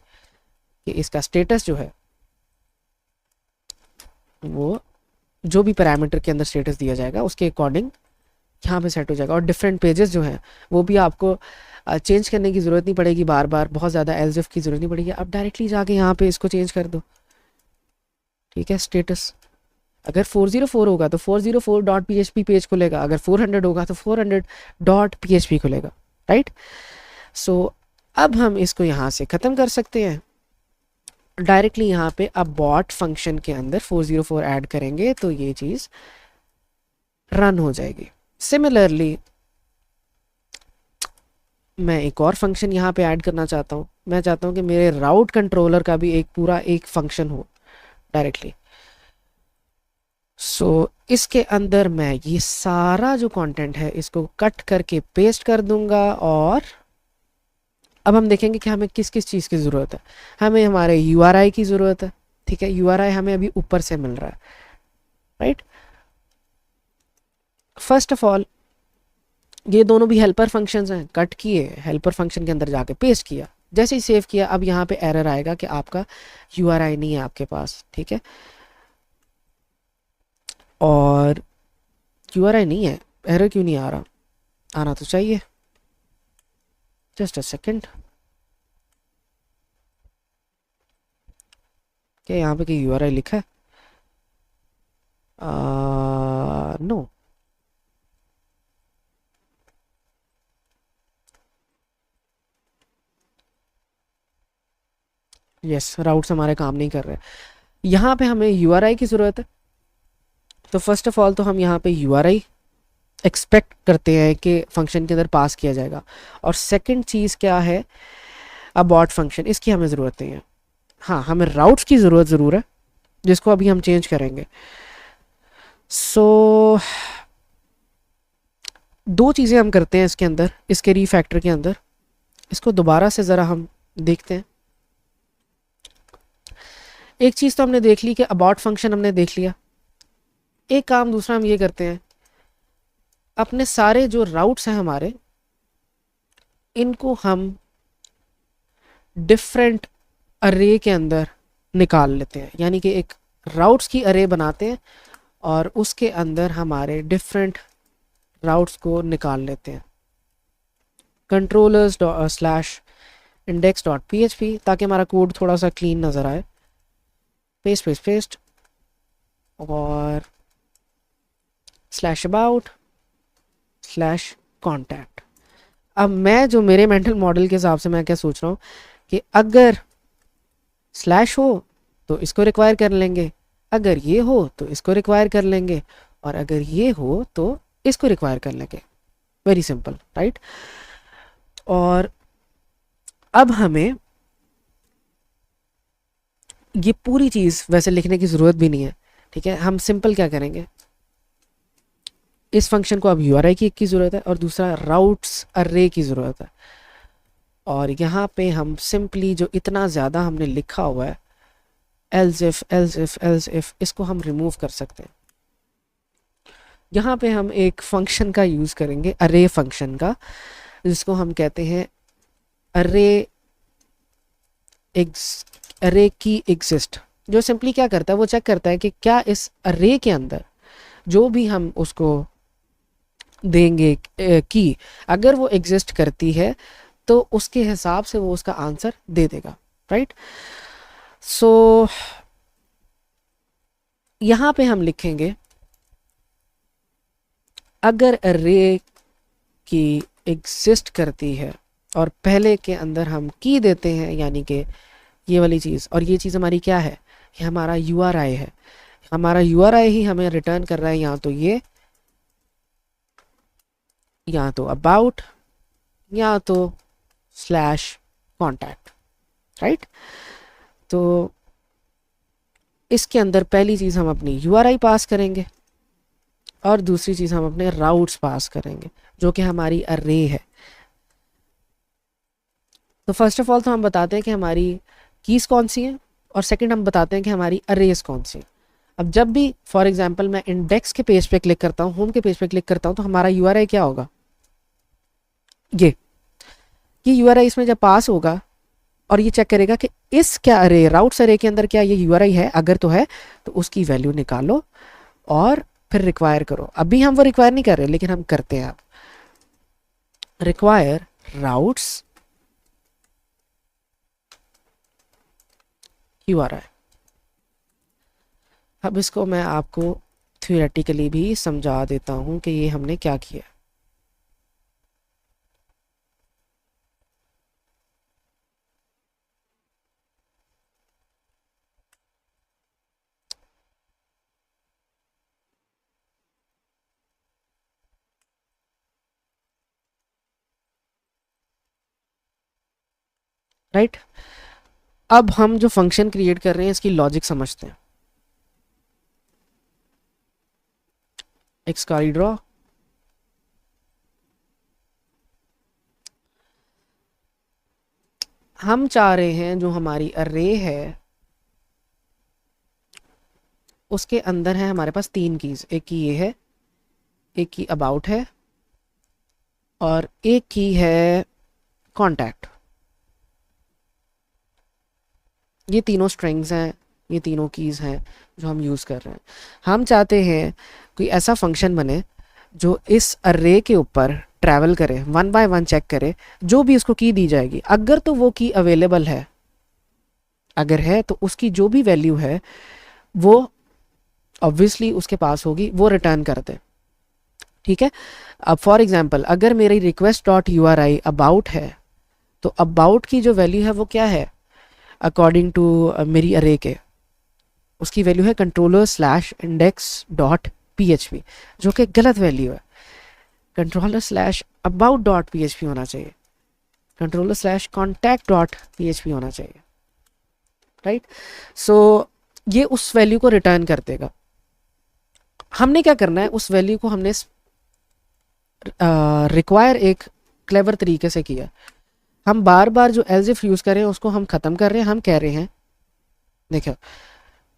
कि इसका स्टेटस जो है वो जो भी पैरामीटर के अंदर स्टेटस दिया जाएगा उसके अकॉर्डिंग यहाँ पे सेट हो जाएगा। और डिफरेंट पेजेस जो हैं वो भी आपको चेंज करने की ज़रूरत नहीं पड़ेगी, बार बार बहुत ज़्यादा एल्स इफ की ज़रूरत नहीं पड़ेगी, आप डायरेक्टली जाके यहाँ पे इसको चेंज कर दो। ठीक है, स्टेटस अगर 404 होगा तो 404.php पेज खुलेगा, अगर 400 होगा तो 400.php खुलेगा, राइट। सो अब हम इसको यहाँ से ख़त्म कर सकते हैं डायरेक्टली। यहाँ पे अब बॉट फंक्शन के अंदर 404 ऐड करेंगे तो ये चीज़ रन हो जाएगी। सिमिलरली मैं एक और फंक्शन यहाँ पे ऐड करना चाहता हूँ, मैं चाहता हूँ कि मेरे राउट कंट्रोलर का भी एक पूरा एक फंक्शन हो डायरेक्टली। सो इसके अंदर मैं ये सारा जो कंटेंट है इसको कट करके पेस्ट कर दूंगा, और अब हम देखेंगे कि हमें किस किस चीज़ की ज़रूरत है। हमें हमारे URI की ज़रूरत है, ठीक है, URI हमें अभी ऊपर से मिल रहा है, राइट। फर्स्ट ऑफ ऑल ये दोनों भी हेल्पर फंक्शंस हैं, कट किए, हेल्पर फंक्शन के अंदर जाके पेस्ट किया, जैसे ही सेव किया अब यहाँ पे एरर आएगा कि आपका URI नहीं है आपके पास, ठीक है। और URI नहीं है, एरर क्यों नहीं आ रहा, आना तो चाहिए। जस्ट अ सेकेंड, क्या यहाँ पे कि URI लिखा है? नो, यस, राउट्स हमारे काम नहीं कर रहे। यहाँ पे हमें URI की ज़रूरत है, तो फर्स्ट ऑफ ऑल तो हम यहाँ पे URI एक्सपेक्ट करते हैं कि फंक्शन के अंदर पास किया जाएगा। और सेकंड चीज़ क्या है, अबॉट फंक्शन, इसकी हमें ज़रूरत नहीं है। हाँ, हमें राउट्स की ज़रूरत ज़रूर है जिसको अभी हम चेंज करेंगे। सो दो चीज़ें हम करते हैं इसके अंदर, इसके रीफैक्टर के अंदर। इसको दोबारा से ज़रा हम देखते हैं। एक चीज़ तो हमने देख ली कि अबॉट फंक्शन हमने देख लिया। एक काम दूसरा हम ये करते हैं, अपने सारे जो राउट्स हैं हमारे, इनको हम डिफरेंट अरे के अंदर निकाल लेते हैं, यानी कि एक राउट्स की अरे बनाते हैं और उसके अंदर हमारे डिफरेंट राउट्स को निकाल लेते हैं। कंट्रोलर्स स्लैश index.php, ताकि हमारा कोड थोड़ा सा क्लीन नज़र आए। पेस्ट पेस्ट पेस्ट और स्लैश अबाउट स्लैश कॉन्टैक्ट। अब मैं जो मेरे मेंटल मॉडल के हिसाब से मैं क्या सोच रहा हूँ कि अगर स्लैश हो तो इसको रिक्वायर कर लेंगे, अगर ये हो तो इसको रिक्वायर कर लेंगे, और अगर ये हो तो इसको रिक्वायर कर लेंगे। Very simple, right. और अब हमें ये पूरी चीज़ वैसे लिखने की ज़रूरत भी नहीं है, ठीक है। हम सिंपल क्या करेंगे, इस फंक्शन को अब URI की एक की ज़रूरत है और दूसरा राउट्स अर्रे की ज़रूरत है। और यहाँ पे हम सिंपली जो इतना ज़्यादा हमने लिखा हुआ है else if, इसको हम रिमूव कर सकते हैं। यहाँ पे हम एक फंक्शन का यूज़ करेंगे, अरे फंक्शन का, जिसको हम कहते हैं अरे की एग्जिस्ट, जो सिंपली क्या करता है, वो चेक करता है कि क्या इस अरे के अंदर जो भी हम उसको देंगे की, अगर वो एग्जिस्ट करती है तो उसके हिसाब से वो उसका आंसर दे देगा, राइट। सो यहाँ पे हम लिखेंगे अगर अरे की एग्जिस्ट करती है और पहले के अंदर हम की देते हैं, यानी कि ये वाली चीज़, और ये चीज़ हमारी क्या है, ये हमारा URI है। हमारा URI ही हमें रिटर्न कर रहा है या तो ये, या तो अबाउट, या तो स्लैश कॉन्टैक्ट, राइट। तो इसके अंदर पहली चीज़ हम अपनी URI पास करेंगे और दूसरी चीज़ हम अपने राउट्स पास करेंगे, जो कि हमारी अरे है। तो फर्स्ट ऑफ ऑल तो हम बताते हैं कि हमारी कीज कौन सी हैं, और सेकंड हम बताते हैं कि हमारी अरेज कौन सी हैं। अब जब भी फॉर एग्जांपल मैं इंडेक्स के पेज पे क्लिक करता हूँ, होम के पेज पे क्लिक करता हूँ, तो हमारा URI क्या होगा, ये URI इसमें जब पास होगा और ये चेक करेगा कि इस क्या अरे, राउट्स अरे के अंदर क्या ये URI है, अगर तो है तो उसकी वैल्यू निकालो और फिर रिक्वायर करो। अभी हम वो रिक्वायर नहीं कर रहे, लेकिन हम करते हैं। अब रिक्वायर राउट्स URI। अब इसको मैं आपको थ्योरेटिकली भी समझा देता हूं कि ये हमने क्या किया। राइट, अब हम जो फंक्शन क्रिएट कर रहे हैं इसकी लॉजिक समझते हैं। एक्सकारी ड्रॉ, हम चाह रहे हैं जो हमारी अरे है उसके अंदर है हमारे पास तीन कीज, एक की ये है, एक की अबाउट है, और एक की है कॉन्टैक्ट। ये तीनों स्ट्रिंग्स हैं, ये तीनों कीज हैं जो हम यूज़ कर रहे हैं। हम चाहते हैं कोई ऐसा फंक्शन बने जो इस अर्रे के ऊपर ट्रैवल करे, वन बाय वन चेक करे जो भी उसको की दी जाएगी, अगर तो वो की अवेलेबल है, अगर है तो उसकी जो भी वैल्यू है वो ऑब्वियसली उसके पास होगी, वो रिटर्न कर दे। ठीक है। अब फॉर एग्जांपल अगर मेरी रिक्वेस्ट डॉट URI अबाउट है, तो अबाउट की जो वैल्यू है वो क्या है, अकॉर्डिंग टू मेरी अरे के, उसकी वैल्यू है controller slash index dot PHP, जो कि गलत वैल्यू है। Controller slash about dot PHP होना चाहिए, controller slash contact dot PHP होना चाहिए, राइट। सो ये उस वैल्यू को रिटर्न कर देगा। हमने क्या करना है, उस वैल्यू को हमने रिक्वायर एक क्लेवर तरीके से किया। हम बार बार जो एल्स इफ यूज करें उसको हम खत्म कर रहे हैं। हम कह रहे हैं देखो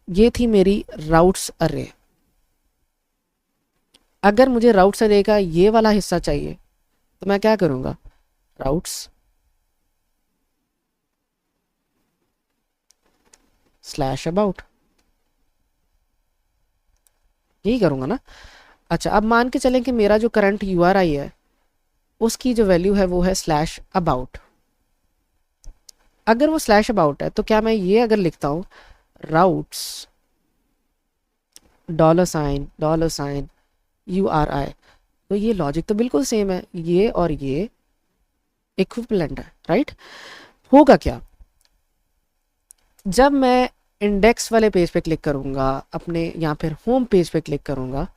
ये थी मेरी राउट्स अरे, अगर मुझे राउट्स अरे का ये वाला हिस्सा चाहिए तो मैं क्या करूंगा, राउट्स स्लैश अबाउट, यही करूंगा ना। अच्छा, अब मान के चलें कि मेरा जो करंट URI है उसकी जो वैल्यू है वो है स्लैश अबाउट। अगर वो स्लैश अबाउट है तो क्या मैं ये अगर लिखता हूँ राउट्स $$ URI, तो ये लॉजिक तो बिल्कुल सेम है, ये और ये इक्विवेलेंट है, राइट। होगा क्या, जब मैं इंडेक्स वाले पेज पे क्लिक करूंगा अपने, या फिर होम पेज पे क्लिक करूंगा,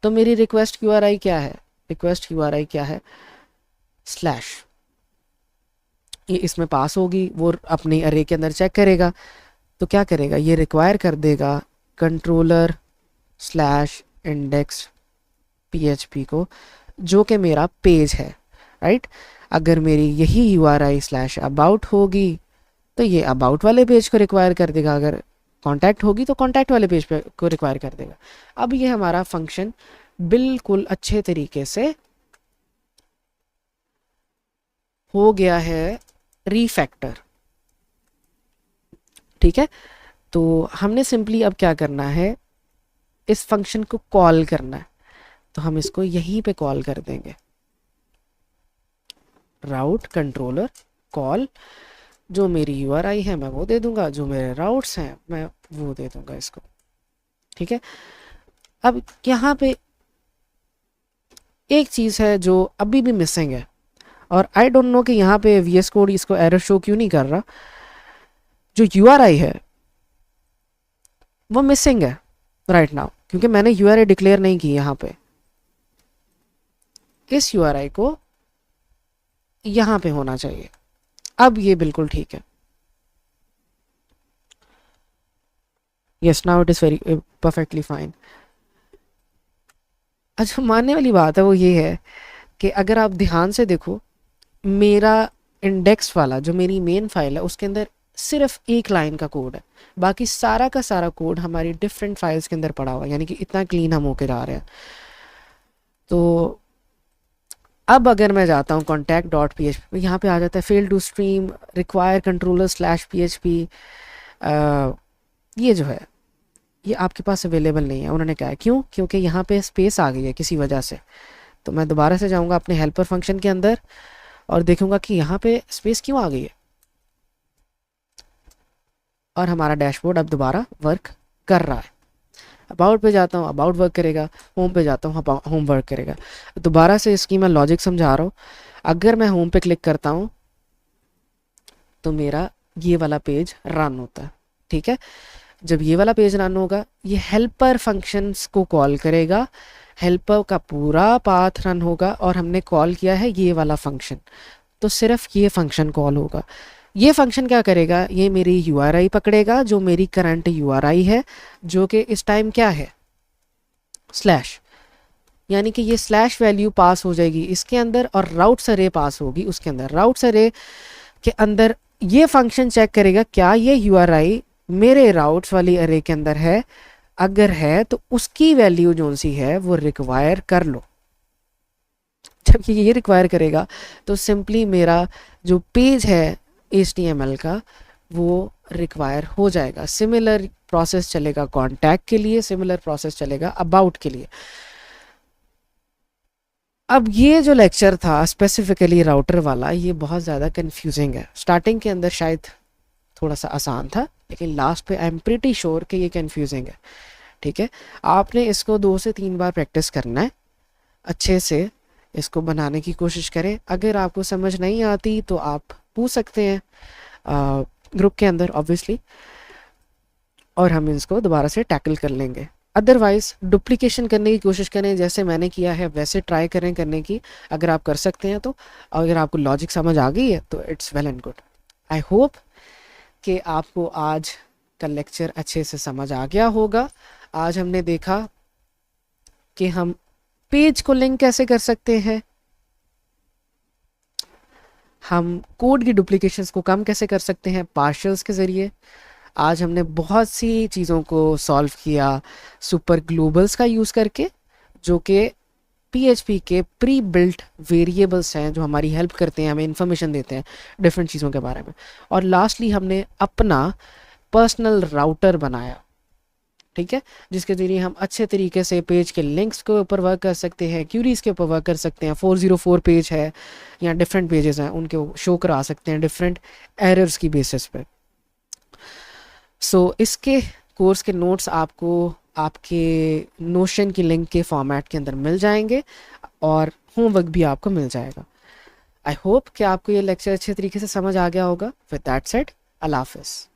तो मेरी रिक्वेस्ट URI क्या है, रिक्वेस्ट URI क्या है, स्लैश, ये इसमें पास होगी, वो अपनी अरे के अंदर चेक करेगा, तो क्या करेगा, ये रिक्वायर कर देगा कंट्रोलर स्लैश इंडेक्स PHP को, जो कि मेरा पेज है, राइट। अगर मेरी यही URI स्लैश अबाउट होगी तो ये अबाउट वाले पेज को रिक्वायर कर देगा, अगर कॉन्टैक्ट होगी तो कॉन्टैक्ट वाले पेज पे को रिक्वायर कर देगा। अब ये हमारा फंक्शन बिल्कुल अच्छे तरीके से हो गया है रीफैक्टर, ठीक है। तो हमने सिंपली अब क्या करना है, इस फंक्शन को कॉल करना है, तो हम इसको यहीं पे कॉल कर देंगे, राउट कंट्रोलर कॉल। जो मेरी यूआरआई है मैं वो दे दूंगा, जो मेरे राउट्स हैं मैं वो दे दूंगा इसको। ठीक है, अब यहाँ पे एक चीज़ है जो अभी भी मिसिंग है, और आई डोंट नो कि यहाँ पे VS कोड इसको एरर शो क्यों नहीं कर रहा। जो यूआरआई है वो मिसिंग है राइट नाउ, क्योंकि मैंने यूआरआई डिक्लेयर नहीं की यहाँ पे। इस यूआरआई को यहाँ पे होना चाहिए। अब ये बिल्कुल ठीक है। Yes, now it is very perfectly fine. अच्छा, मानने वाली बात है वो ये है कि अगर आप ध्यान से देखो, मेरा इंडेक्स वाला जो मेरी मेन फाइल है उसके अंदर सिर्फ एक लाइन का कोड है, बाकी सारा का सारा कोड हमारी डिफरेंट फाइल्स के अंदर पड़ा हुआ है, यानी कि इतना क्लीन हम होके जा रहे हैं। तो अब अगर मैं जाता हूँ contact.php, यहाँ पे आ जाता है fail to stream require controller slash php। ये जो है ये आपके पास अवेलेबल नहीं है। उन्होंने कहा है क्यों? क्योंकि यहाँ पे स्पेस आ गई है किसी वजह से। तो मैं दोबारा से जाऊँगा अपने हेल्पर फंक्शन के अंदर और देखूँगा कि यहाँ पे स्पेस क्यों आ गई है, और हमारा डैशबोर्ड अब दोबारा वर्क कर रहा है। अबाउट पे जाता हूँ, अबाउट वर्क करेगा, होम पे जाता हूँ, होम वर्क करेगा। दोबारा से इसकी मैं लॉजिक समझा रहा हूँ। अगर मैं होम पे क्लिक करता हूँ तो मेरा ये वाला पेज रन होता है। ठीक है, जब ये वाला पेज रन होगा ये हेल्पर फंक्शंस को कॉल करेगा, हेल्पर का पूरा पाथ रन होगा, और हमने कॉल किया है ये वाला फंक्शन, तो सिर्फ ये फंक्शन कॉल होगा। ये फंक्शन क्या करेगा, ये मेरी यूआरआई पकड़ेगा जो मेरी करंट यूआरआई है, जो कि इस टाइम क्या है स्लैश, यानी कि ये स्लैश वैल्यू पास हो जाएगी इसके अंदर, और राउट्स अरे पास होगी उसके अंदर। राउट्स अरे के अंदर ये फंक्शन चेक करेगा क्या ये यूआरआई मेरे राउट्स वाली अरे के अंदर है, अगर है तो उसकी वैल्यू जो सी है वो रिक्वायर कर लो। जब ये रिक्वायर करेगा तो सिंपली मेरा जो पेज है HTML का वो रिक्वायर हो जाएगा। सिमिलर प्रोसेस चलेगा कॉन्टैक्ट के लिए, सिमिलर प्रोसेस चलेगा अबाउट के लिए। अब ये जो लेक्चर था स्पेसिफिकली राउटर वाला, ये बहुत ज़्यादा कंफ्यूजिंग है। स्टार्टिंग के अंदर शायद थोड़ा सा आसान था, लेकिन लास्ट पे आई एम प्रीटी श्योर कि ये कंफ्यूजिंग है। ठीक है, आपने इसको 2 से 3 बार प्रैक्टिस करना है, अच्छे से इसको बनाने की कोशिश करें। अगर आपको समझ नहीं आती तो आप पूछ सकते हैं ग्रुप के अंदर ऑब्वियसली, और हम इसको दोबारा से टैकल कर लेंगे। अदरवाइज डुप्लीकेशन करने की कोशिश करें, जैसे मैंने किया है वैसे ट्राई करें करने की, अगर आप कर सकते हैं तो। अगर आपको लॉजिक समझ आ गई है तो it's well and good. I hope कि आपको आज का लेक्चर अच्छे से समझ आ गया होगा। आज हमने देखा कि हम पेज को लिंक कैसे कर सकते हैं, हम कोड की डुप्लीकेशंस को कम कैसे कर सकते हैं पार्शल्स के ज़रिए। आज हमने बहुत सी चीज़ों को सॉल्व किया सुपर ग्लोबल्स का यूज़ करके, जो कि PHP के प्री बिल्ट वेरिएबल्स हैं जो हमारी हेल्प करते हैं, हमें इन्फॉर्मेशन देते हैं डिफरेंट चीज़ों के बारे में। और लास्टली हमने अपना पर्सनल राउटर बनाया, ठीक है, जिसके ज़रिए हम अच्छे तरीके से पेज के लिंक्स के ऊपर वर्क कर सकते हैं, क्यूरीज के ऊपर वर्क कर सकते हैं। 404 पेज है या डिफरेंट पेजेस हैं, उनके शो करा सकते हैं डिफरेंट एरर्स की बेसिस पे। सो इसके कोर्स के नोट्स आपको आपके नोशन की लिंक के फॉर्मेट के अंदर मिल जाएंगे, और होमवर्क भी आपको मिल जाएगा। आई होप कि आपको ये लेक्चर अच्छे तरीके से समझ आ गया होगा। विद दैट सेड, अल्लाह हाफिज़।